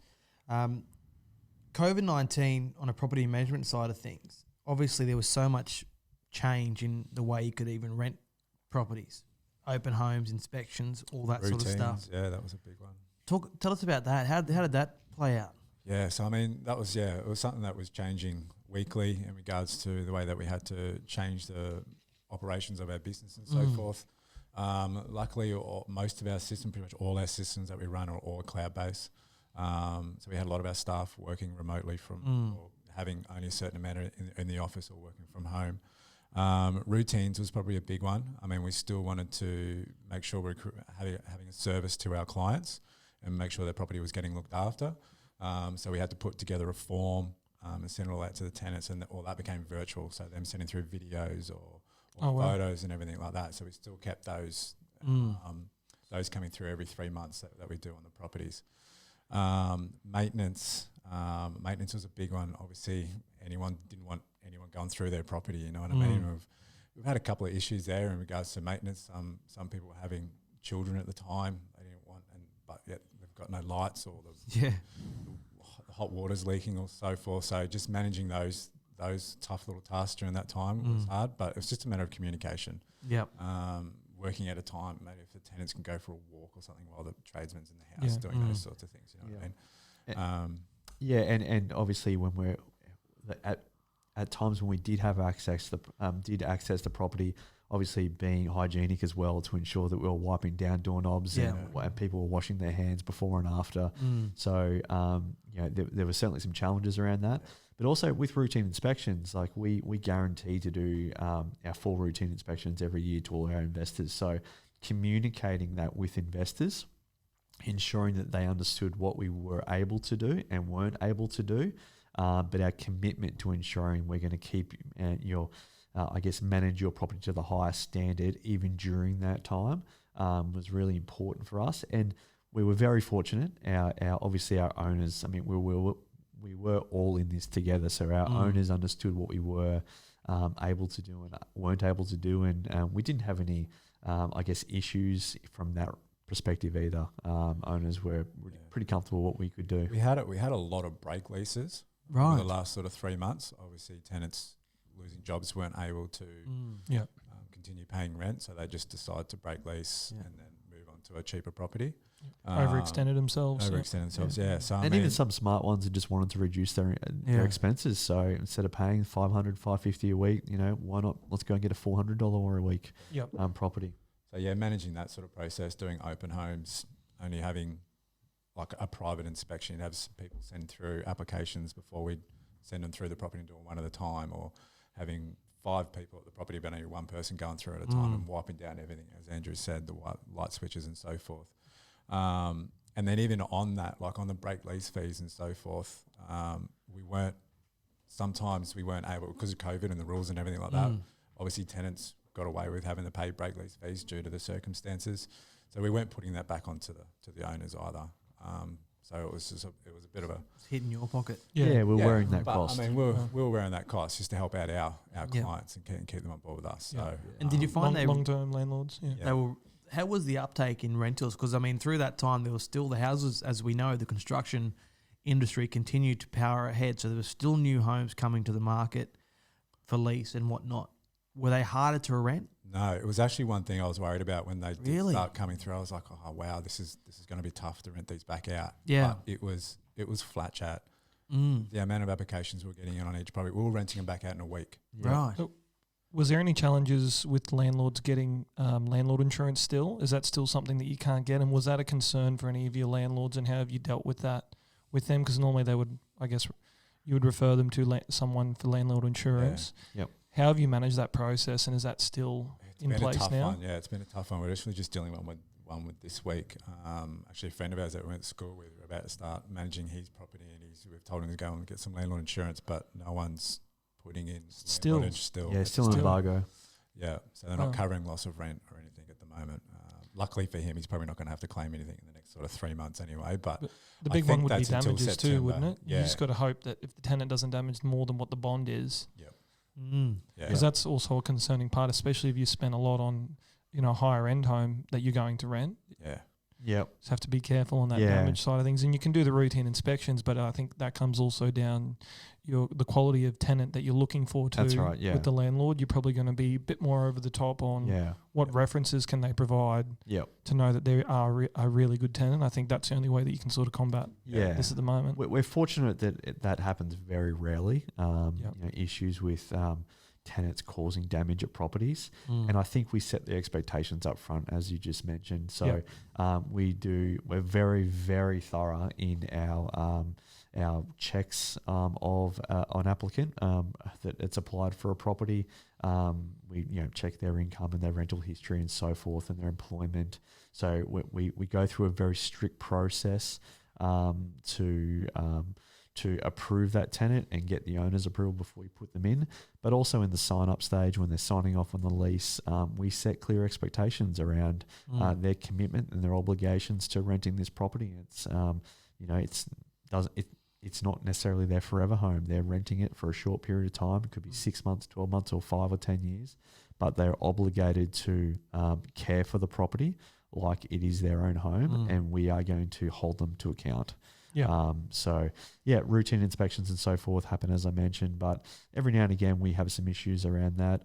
COVID-19 on a property management side of things, obviously there was so much change in the way you could even rent properties, open homes, inspections, all that Routines, sort of stuff. Yeah, that was a big one. Tell us about that. How did that play out? Yeah, so I mean, it was something that was changing weekly in regards to the way that we had to change the operations of our business and so forth. Luckily, most of our systems, pretty much all our systems that we run are all cloud-based. So we had a lot of our staff working remotely from or having only a certain amount in the office or working from home. Routines was probably a big one. I mean, we still wanted to make sure we're having a service to our clients and make sure their property was getting looked after. So we had to put together a form and send all that to the tenants, and all that became virtual. So them sending through videos or photos and everything like that. So we still kept those coming through every 3 months that we do on the properties. Maintenance was a big one. Obviously, anyone didn't want anyone going through their property. You know what I mean? We've had a couple of issues there in regards to maintenance. Some people were having children at the time they didn't want, but yet they've got no lights, or the hot water's leaking or so forth. So just managing those tough little tasks during that time was hard, but it was just a matter of communication. Yep. Working at a time, maybe if the tenants can go for a walk or something while the tradesman's in the house doing those sorts of things. You know what I mean? Yeah, and obviously when we're at times when we did have access the property, obviously being hygienic as well to ensure that we were wiping down doorknobs and people were washing their hands before and after. So there were certainly some challenges around that. But also with routine inspections, like we guarantee to do our full routine inspections every year to all our investors. So communicating that with investors, ensuring that they understood what we were able to do and weren't able to do, but our commitment to ensuring we're going to keep manage your property to the highest standard even during that time was really important for us. And we were very fortunate. Obviously our owners, I mean, we were all in this together. So our owners understood what we were able to do and weren't able to do. And we didn't have any, issues from that perspective either. Owners were pretty comfortable what we could do. We had a lot of break leases over the last sort of 3 months. Obviously tenants losing jobs weren't able to continue paying rent. So they just decided to break lease and then move on to a cheaper property. Overextended themselves. So and even some smart ones that just wanted to reduce their expenses. So instead of paying $500, $550 a week, why not? Let's go and get a $400 a week property. So managing that sort of process, doing open homes, only having like a private inspection, have people send through applications before we send them through the property and do them one at a time, or having 5 people at the property but only one person going through at a time and wiping down everything, as Andrew said, the light switches and so forth. And then even on that, like on the break lease fees and so forth, we weren't able, because of COVID and the rules and everything like that, obviously tenants got away with having to pay break lease fees due to the circumstances. So we weren't putting that back onto the owners either. So it was a bit of a... It's hitting your pocket. We're wearing that cost. I mean, we were wearing that cost just to help out our clients and keep them on board with us. So, and did you find long-term landlords? They were... How was the uptake in rentals? Because, I mean, through that time, there was still the houses, as we know, the construction industry continued to power ahead. So there were still new homes coming to the market for lease and whatnot. Were they harder to rent? No, it was actually one thing I was worried about when they did start coming through. I was like, oh, wow, this is going to be tough to rent these back out. Yeah. But it was flat chat. The amount of applications we were getting in on each property, we were renting them back out in a week. Right. So was there any challenges with landlords getting landlord insurance still? Is that still something that you can't get? And was that a concern for any of your landlords, and how have you dealt with that with them? Because normally they would, I guess, you would refer them to someone for landlord insurance. Yep. How have you managed that process, and is that still in place now? Yeah, it's been a tough one. We're actually just dealing with one with this week. Actually, a friend of ours that we went to school with, we're about to start managing his property, and we've told him to go and get some landlord insurance, but no one's putting in still an embargo. Yeah, so they're not covering loss of rent or anything at the moment. Luckily for him, he's probably not going to have to claim anything in the next sort of 3 months anyway. But the big one would be damages too, wouldn't it? Yeah. You just got to hope that if the tenant doesn't damage more than what the bond is. Because that's also a concerning part, especially if you spend a lot on, a higher end home that you're going to rent. Just have to be careful on that damage side of things. And you can do the routine inspections, but I think that comes also down the quality of tenant that you're looking for too. That's right, with the landlord. You're probably going to be a bit more over the top on what references can they provide to know that they are a really good tenant. I think that's the only way that you can sort of combat this at the moment. We're fortunate that that happens very rarely. Issues with tenants causing damage at properties, and I think we set the expectations up front, as you just mentioned. So we're very, very thorough in our checks on applicant that it's applied for a property. We check their income and their rental history and so forth, and their employment. So we go through a very strict process to approve that tenant and get the owner's approval before we put them in. But also in the sign-up stage, when they're signing off on the lease, we set clear expectations around their commitment and their obligations to renting this property. It's not necessarily their forever home. They're renting it for a short period of time. It could be 6 months, 12 months, or 5 or 10 years. But they're obligated to care for the property like it is their own home, and we are going to hold them to account. Routine inspections and so forth happen, as I mentioned, but every now and again we have some issues around that.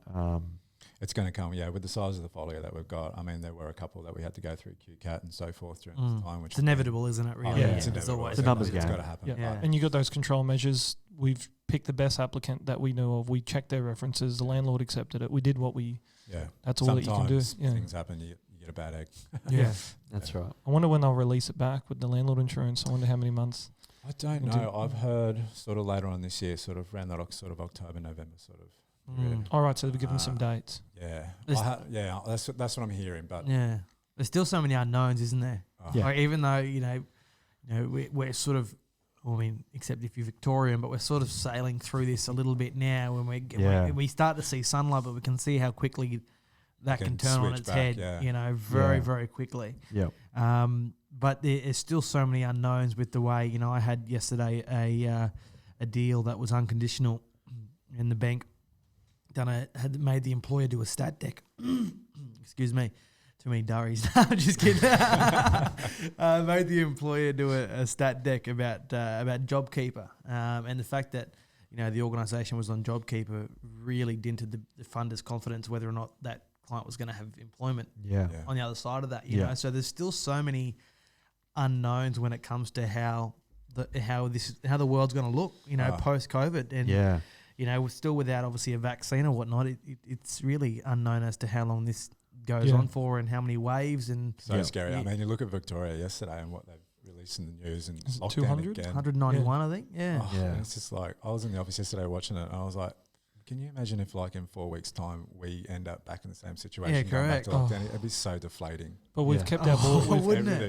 it's going to come, with the size of the folio that we've got. I mean, there were a couple that we had to go through QCAT and so forth during this time. Which it's inevitable, isn't it, really? It's inevitable. Always the numbers game. It's got to happen. Yeah. And you got those control measures. We've picked the best applicant that we know of. We checked their references. The landlord accepted it. We did what we... Yeah. That's all that you can do. Yeah. Things happen. You get a bad egg. Yeah. That's right. I wonder when they'll release it back with the landlord insurance. I wonder how many months. I don't know. I've heard sort of later on this year, sort of around that sort of October, November sort of period. All right, so they've given some dates. Yeah. That's what I'm hearing. But yeah, there's still so many unknowns, isn't there? Yeah. Like, even though we're sort of, except if you're Victorian, but we're sort of sailing through this a little bit now. When we start to see sunlight, but we can see how quickly that can turn on its head. Yeah. Very very quickly. Yeah. But there's still so many unknowns with the way, I had yesterday a deal that was unconditional, and the bank had made the employer do a stat deck. Excuse me. Too many durries. I'm just kidding. Made the employer do a stat deck about JobKeeper, and the fact that the organisation was on JobKeeper really dented the funder's confidence whether or not that client was going to have employment on the other side of that. You know, so there's still so many unknowns when it comes to how the world's going to look. Post COVID, and we're still without obviously a vaccine or whatnot. It's really unknown as to how long this goes on for and how many waves. And so scary. I mean, you look at Victoria yesterday and what they've released in the news, and lockdown 200? again. 191, I think. It's just like, I was in the office yesterday watching it, and I was like, can you imagine if, like, in 4 weeks' time we end up back in the same situation? Yeah, correct. Back to lockdown? It'd be so deflating. But we've kept our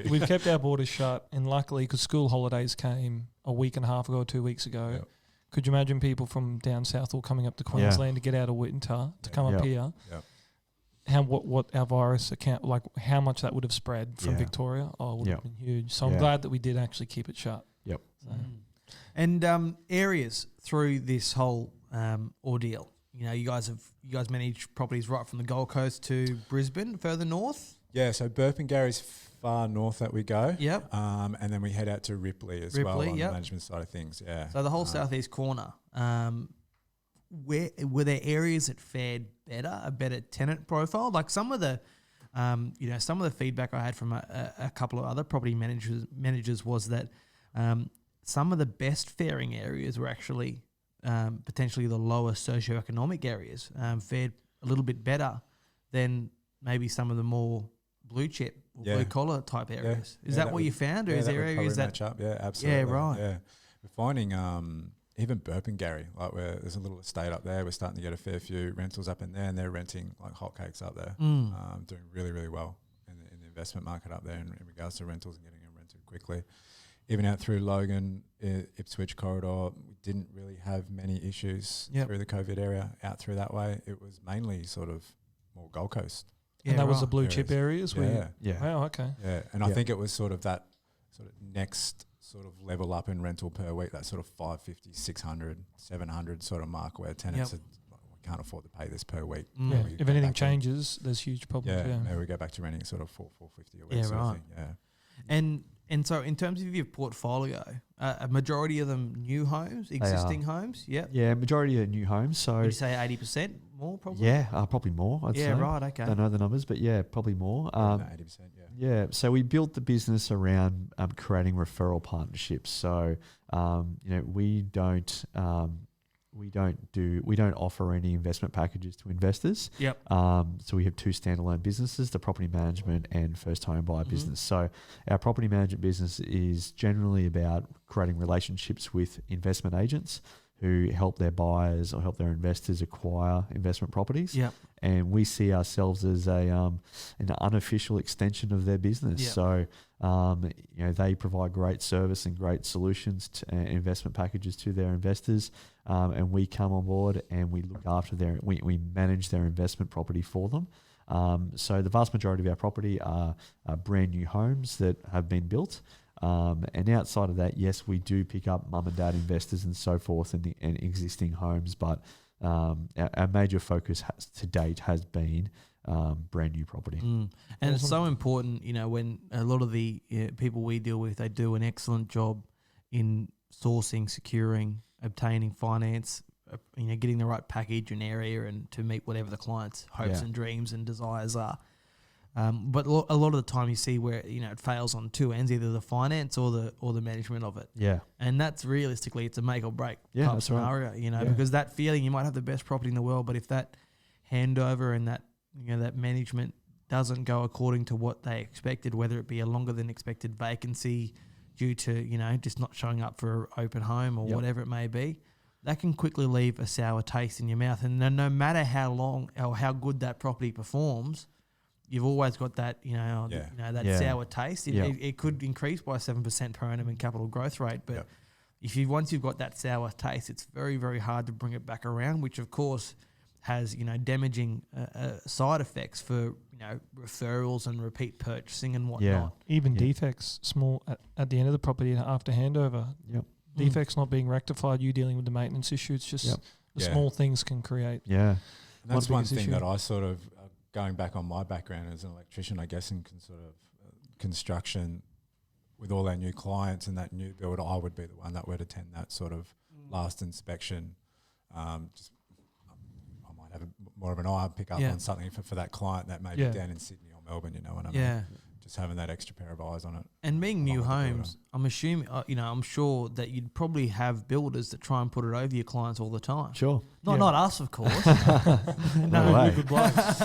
we've kept our borders shut, and luckily, because school holidays came a week and a half ago or 2 weeks ago. Yep. Could you imagine people from down south all coming up to Queensland to get out of winter to come up here? Yep. What our virus account, like how much that would have spread from Victoria? Oh, it would have been huge. So I'm glad that we did actually keep it shut. Yep. So. And areas through this whole ordeal. You guys manage properties right from the Gold Coast to Brisbane, further north. Yeah, so Burpengary far north that we go. Yep. And then we head out to Ripley as well on the management side of things. Yeah. So the whole southeast corner. Where were there areas that fared better, a better tenant profile? Like some of the, some of the feedback I had from a couple of other property managers was that some of the best faring areas were actually potentially the lower socioeconomic areas fared a little bit better than maybe some of the more blue chip or blue collar type areas. Is that what you found, or is there areas that match up? Yeah, absolutely. Yeah, right. Yeah, we're finding even Burpengary, like there's a little estate up there. We're starting to get a fair few rentals up in there, and they're renting like hotcakes up there. Doing really, really well in the investment market up there in regards to rentals and getting them rented quickly. Even out through Logan, Ipswich corridor, we didn't really have many issues through the COVID area. Out through that way, it was mainly sort of more Gold Coast. Yeah, and that was the blue chip areas? Yeah. Wow, okay. Yeah, and I think it was sort of that sort of next sort of level up in rental per week, that sort of 550, 600, 700 sort of mark where tenants we can't afford to pay this per week. If anything changes, there's huge problems. Maybe we go back to renting sort of 450 a week. Sort of thing. And so in terms of your portfolio, a majority of them new homes, existing homes? Yep. Yeah, majority are new homes. So would you say 80% more probably? Yeah, probably more, I'd say. Yeah, right, okay. Don't know the numbers, but probably more. 80%, Yeah, so we built the business around creating referral partnerships. So, we don't offer any investment packages to investors. Yep. So we have two standalone businesses, the property management and first home buyer business. So our property management business is generally about creating relationships with investment agents who help their buyers or help their investors acquire investment properties. Yep. And we see ourselves as an unofficial extension of their business. Yep. So, they provide great service and great solutions to investment packages to their investors. And we come on board and we look after we manage their investment property for them. So the vast majority of our property are brand new homes that have been built. And outside of that, yes, we do pick up mum and dad investors and so forth in existing homes, but our major focus to date has been brand new property. And it's so important, when a lot of the people we deal with, they do an excellent job in sourcing, securing, obtaining finance getting the right package and area and to meet whatever the client's hopes and dreams and desires are. But a lot of the time you see where it fails on two ends, either the finance or the management of it. Yeah, and that's realistically it's a make or break type scenario. Right. Because that feeling, you might have the best property in the world, but if that handover and that that management doesn't go according to what they expected, whether it be a longer than expected vacancy due to just not showing up for open home or whatever it may be, that can quickly leave a sour taste in your mouth. And no matter how long or how good that property performs, you've always got that, sour taste. It could increase by 7% per annum in capital growth rate, but once you've got that sour taste, it's very, very hard to bring it back around, which of course has damaging side effects for referrals and repeat purchasing and whatnot. Even defects small at the end of the property after handover. Defects not being rectified, you dealing with the maintenance issue. It's just the small things can create. And that's one thing that I sort of, going back on my background as an electrician, I guess in sort of construction, with all our new clients and that new build, I would be the one that would attend that sort of last inspection. I might have more of an eye, pick up on something for that client that may be down in Sydney or Melbourne, you know what I mean? Just having that extra pair of eyes on it. And being new homes, I'm assuming, I'm sure that you'd probably have builders that try and put it over your clients all the time. Sure. Not us, of course. No, good blokes.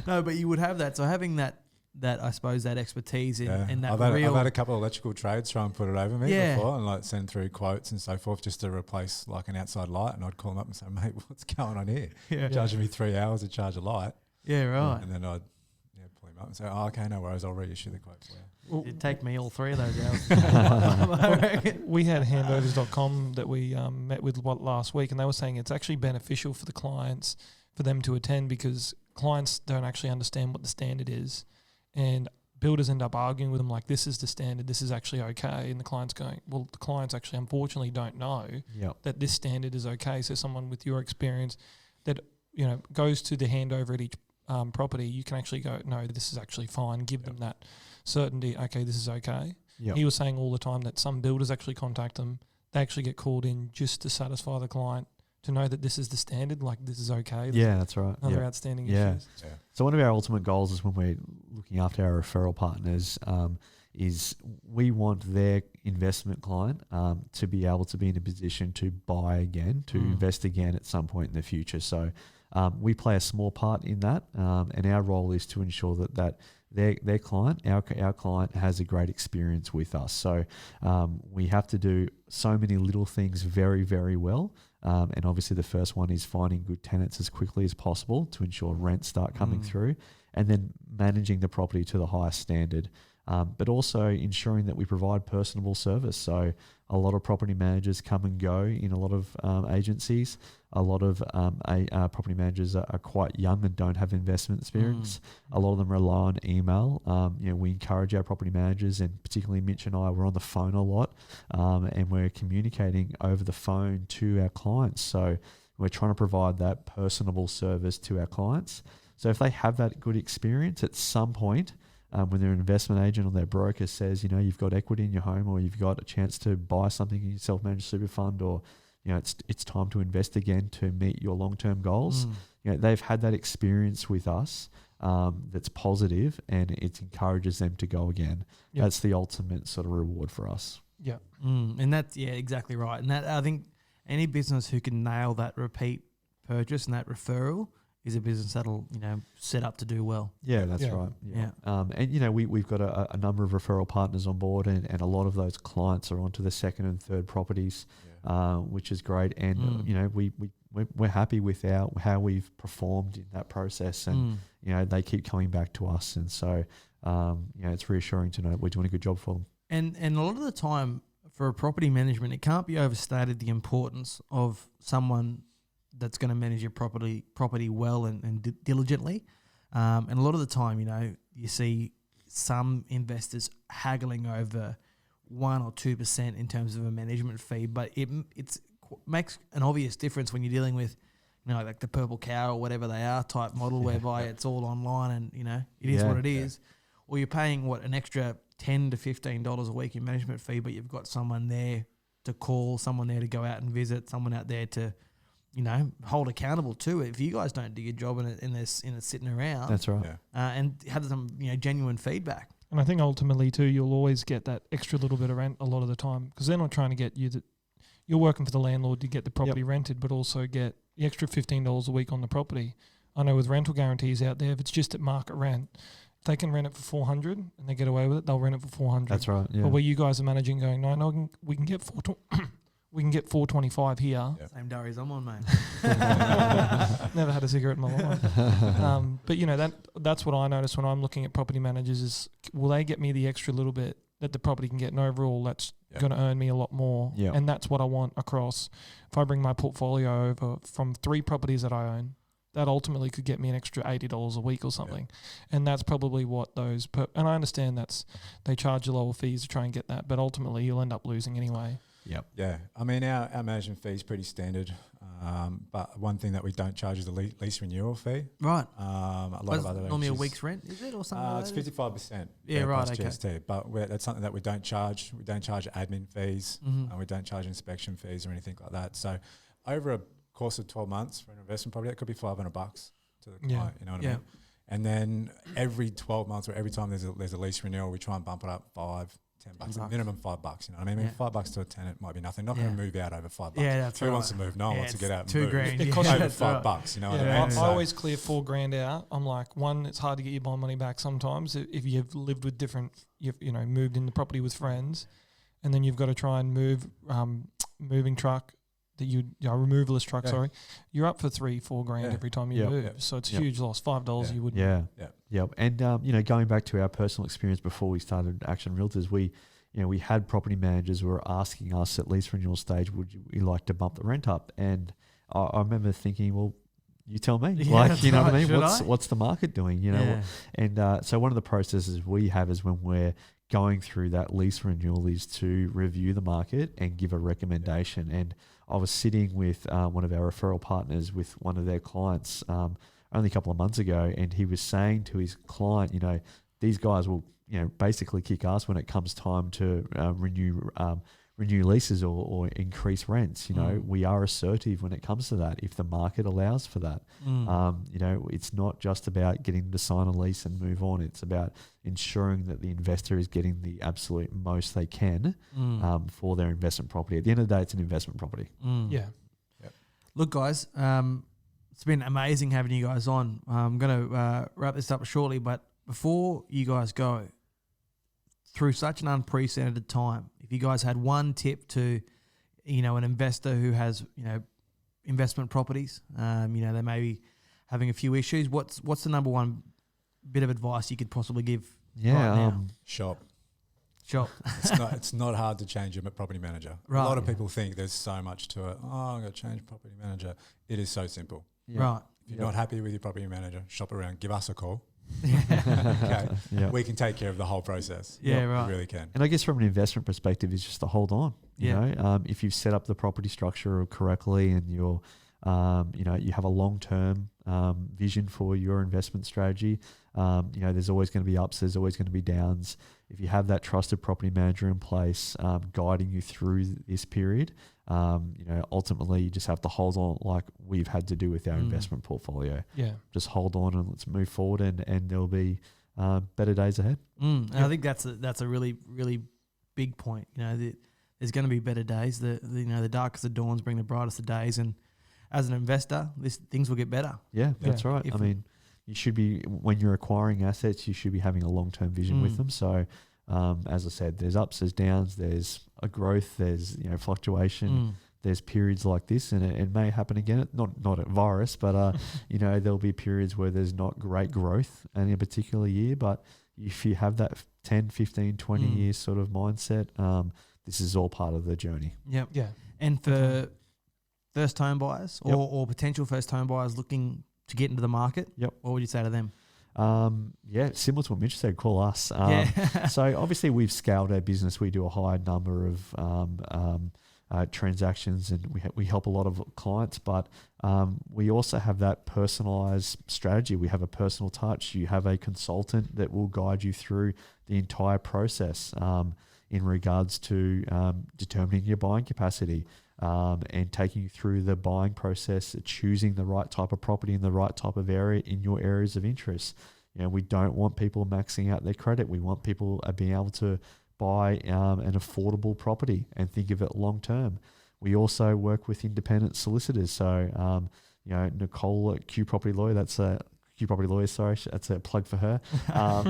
No, but you would have that. So having that I suppose that expertise in that I've had a couple of electrical trades try and put it over me before and like send through quotes and so forth just to replace like an outside light, and I'd call them up and say, mate, what's going on here? Charging me 3 hours to charge a light. Yeah, right. And then I'd pull him up and say, oh, okay, no worries, I'll reissue the quote for you. It'd take me all 3 of those hours. We had handovers.com that we met with last week, and they were saying it's actually beneficial for the clients for them to attend because clients don't actually understand what the standard is. And builders end up arguing with them like, this is the standard, this is actually okay. And the client's going, well, the clients actually unfortunately don't know that this standard is okay. So someone with your experience that, goes to the handover at each property, you can actually go, no, this is actually fine. Give them that certainty. Okay, this is okay. He was saying all the time that some builders actually contact them. They actually get called in just to satisfy the client, to know that this is the standard, like this is okay. That's right. Other outstanding issues. So one of our ultimate goals is when we're looking after our referral partners is we want their investment client to be able to be in a position to buy again, to invest again at some point in the future. So we play a small part in that, and our role is to ensure that their client, our client, has a great experience with us. So we have to do so many little things very, very well. And obviously the first one is finding good tenants as quickly as possible to ensure rents start coming through, and then managing the property to the highest standard. But also ensuring that we provide personable service. So a lot of property managers come and go in a lot of agencies. A lot of property managers are quite young and don't have investment experience. A lot of them rely on email. We encourage our property managers, and particularly Mitch and I, we're on the phone a lot, and we're communicating over the phone to our clients. So we're trying to provide that personable service to our clients. So if they have that good experience at some point, when their investment agent or their broker says, you've got equity in your home, or you've got a chance to buy something in your self-managed super fund, or it's time to invest again to meet your long-term goals. They've had that experience with us that's positive, and it encourages them to go again. That's the ultimate sort of reward for us. And that's exactly right. And that, I think any business who can nail that repeat purchase and that referral is a business that'll set up to do well. That's right. And we've got a number of referral partners on board, and a lot of those clients are onto the second and third properties, which is great. And we're happy with how we've performed in that process, and they keep coming back to us, and so it's reassuring to know that we're doing a good job for them. And a lot of the time for a property management, it can't be overstated the importance of someone that's going to manage your property well and diligently. And a lot of the time, you see some investors haggling over 1 or 2% in terms of a management fee, but it makes an obvious difference when you're dealing with, like the Purple Cow or whatever they are type model, whereby it's all online and, it is what it is. Or you're paying, an extra $10 to $15 a week in management fee, but you've got someone there to call, someone there to go out and visit, someone out there to hold accountable too. If you guys don't do your job and it's sitting around, That's right. And have some genuine feedback. And I think ultimately too, you'll always get that extra little bit of rent a lot of the time, because they're not trying to get you that you're working for the landlord to get the property rented, but also get the extra $15 a week on the property. I know with rental guarantees out there, if it's just at market rent, if they can rent it for $400 and they get away with it, they'll rent it for $400. That's right. Yeah. But where you guys are managing, going, no, we can get $425 here. Same diaries I'm on, mate. Never had a cigarette in my life. But that's what I notice when I'm looking at property managers is, will they get me the extra little bit that the property can get? And overall, that's going to earn me a lot more. Yeah. And that's what I want across. If I bring my portfolio over from 3 properties that I own, that ultimately could get me an extra $80 a week or something. Yeah. And that's probably what those and I understand they charge you lower fees to try and get that, but ultimately you'll end up losing anyway. Yep. Yeah. I mean, our management fee is pretty standard. But one thing that we don't charge is the lease renewal fee. Right. A lot of other normally a week's rent, is it, or something? It's 55%. Yeah, right. Okay. GST, but that's something that we don't charge. We don't charge admin fees, and we don't charge inspection fees or anything like that. So, over a course of 12 months for an investment property, it could be $500 to the client. You know what I mean? And then every 12 months or every time there's a lease renewal, we try and bump it up $5, $10, minimum $5. You know what I mean? $5 to a tenant might be nothing. Not going to move out over $5. Yeah, that's Who wants to move? No one wants to get out and move. $2,000. It costs over $5. You know what I mean? I always clear $4,000 out. I'm like, one, it's hard to get your bond money back sometimes if you've lived with you've moved in the property with friends, and then you've got to try and move moving truck. Removalist truck, sorry. You're up for $3-4,000 every time you move. So it's a huge loss. $5 you wouldn't. Yeah. And going back to our personal experience before we started Action Realtors, we had property managers who were asking us at lease renewal stage, would you like to bump the rent up? And I remember thinking, well, you tell me. What I mean? What's the market doing? And so one of the processes we have is when we're going through that lease renewal is to review the market and give a recommendation. And I was sitting with one of our referral partners with one of their clients only a couple of months ago, and he was saying to his client, these guys will basically kick ass when it comes time to renew leases or increase rents. We are assertive when it comes to that if the market allows for that. It's not just about getting them to sign a lease and move on. It's about ensuring that the investor is getting the absolute most they can for their investment property. At the end of the day, it's an investment property. Yeah. Look, guys, it's been amazing having you guys on. I'm going to wrap this up shortly, but before you guys go, through such an unprecedented time, if you guys had one tip to, an investor who has, investment properties, they may be having a few issues, what's the number one bit of advice you could possibly give right now? Shop. It's not hard to change your property manager. Right. A lot of people think there's so much to it. I'm going to change property manager. It is so simple. Yeah. Right. If you're not happy with your property manager, shop around, give us a call. Okay. We can take care of the whole process. Right. We really can. And I guess from an investment perspective is just to hold on. If you've set up the property structure correctly and you're you have a long-term vision for your investment strategy, there's always going to be ups, there's always going to be downs. If you have that trusted property manager in place guiding you through this period, ultimately you just have to hold on like we've had to do with our investment portfolio. Yeah. Just hold on and let's move forward and there'll be better days ahead. And I think that's a really, really big point. There's going to be better days. The darkest of dawns bring the brightest of days, and as an investor, things will get better. Yeah, that's right. I mean, you should be, when you're acquiring assets, you should be having a long-term vision with them. So, as I said, there's ups, there's downs, there's a growth, there's fluctuation, there's periods like this, and it may happen again. Not a virus, but there'll be periods where there's not great growth in a particular year. But if you have that 10, 15, 20 years sort of mindset, this is all part of the journey. Yep. Yeah. And for first home buyers or potential first home buyers looking to get into the market, what would you say to them? Similar to what Mitch said, call us. So obviously we've scaled our business. We do a high number of transactions, and we help a lot of clients, but we also have that personalized strategy. We have a personal touch. You have a consultant that will guide you through the entire process in regards to determining your buying capacity, and taking you through the buying process, choosing the right type of property in the right type of area in your areas of interest. We don't want people maxing out their credit. We want people being able to buy an affordable property and think of it long term. We also work with independent solicitors. So, Nicole at Q Property Lawyer, that's a plug for her.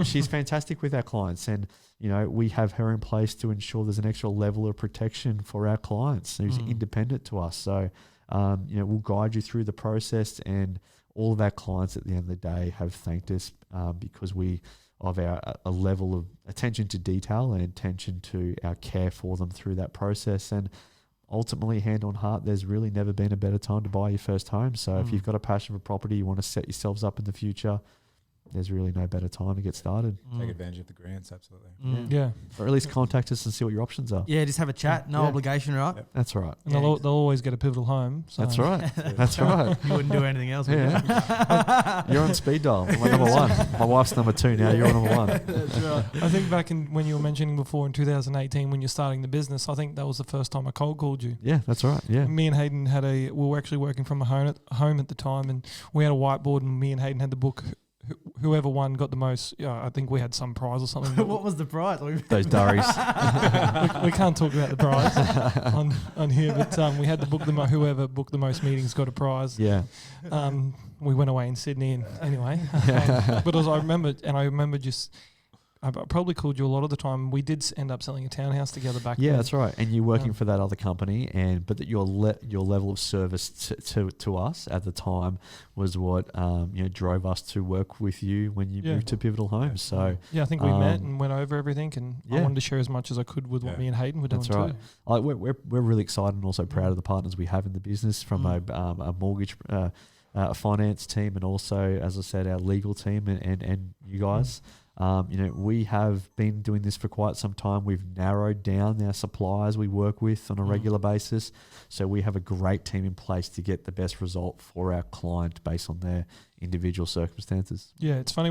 She's fantastic with our clients, and we have her in place to ensure there's an extra level of protection for our clients who's independent to us. So, we'll guide you through the process, and all of our clients at the end of the day have thanked us because of a level of attention to detail and attention to our care for them through that process. And ultimately, hand on heart, there's really never been a better time to buy your first home. So if you've got a passion for property, you want to set yourselves up in the future, there's really no better time to get started. Take advantage of the grants, absolutely. Yeah. Or at least contact us and see what your options are. Yeah, just have a chat, no obligation, right? Yep. That's right. And they'll always get a Pivotal Home. So. That's right. That's right. You wouldn't do anything else. You're on speed dial. I'm number one. My wife's number two now. You're number one. That's right. I think back when you were mentioning before in 2018 when you're starting the business, I think that was the first time I cold called you. Yeah, that's right. Yeah. Me and Hayden we were actually working from a home at the time, and we had a whiteboard, and me and Hayden had the book. Whoever won got the most. I think we had some prize or something. What was the prize? Those durries. we can't talk about the prize on here, but we had the book. Whoever booked the most meetings got a prize. Yeah. We went away in Sydney, and anyway. But I remember just. I probably called you a lot of the time. We did end up selling a townhouse together back then. Yeah, that's right. And you're working for that other company, but that your level of service to us at the time was what drove us to work with you when you moved to Pivotal Homes. So I think we met and went over everything, and I wanted to share as much as I could with what me and Hayden were doing. That's right. Too. We're really excited and also proud of the partners we have in the business, from a mortgage finance team, and also, as I said, our legal team and you guys. We have been doing this for quite some time. We've narrowed down our suppliers we work with on a regular basis. So we have a great team in place to get the best result for our client based on their individual circumstances. Yeah, it's funny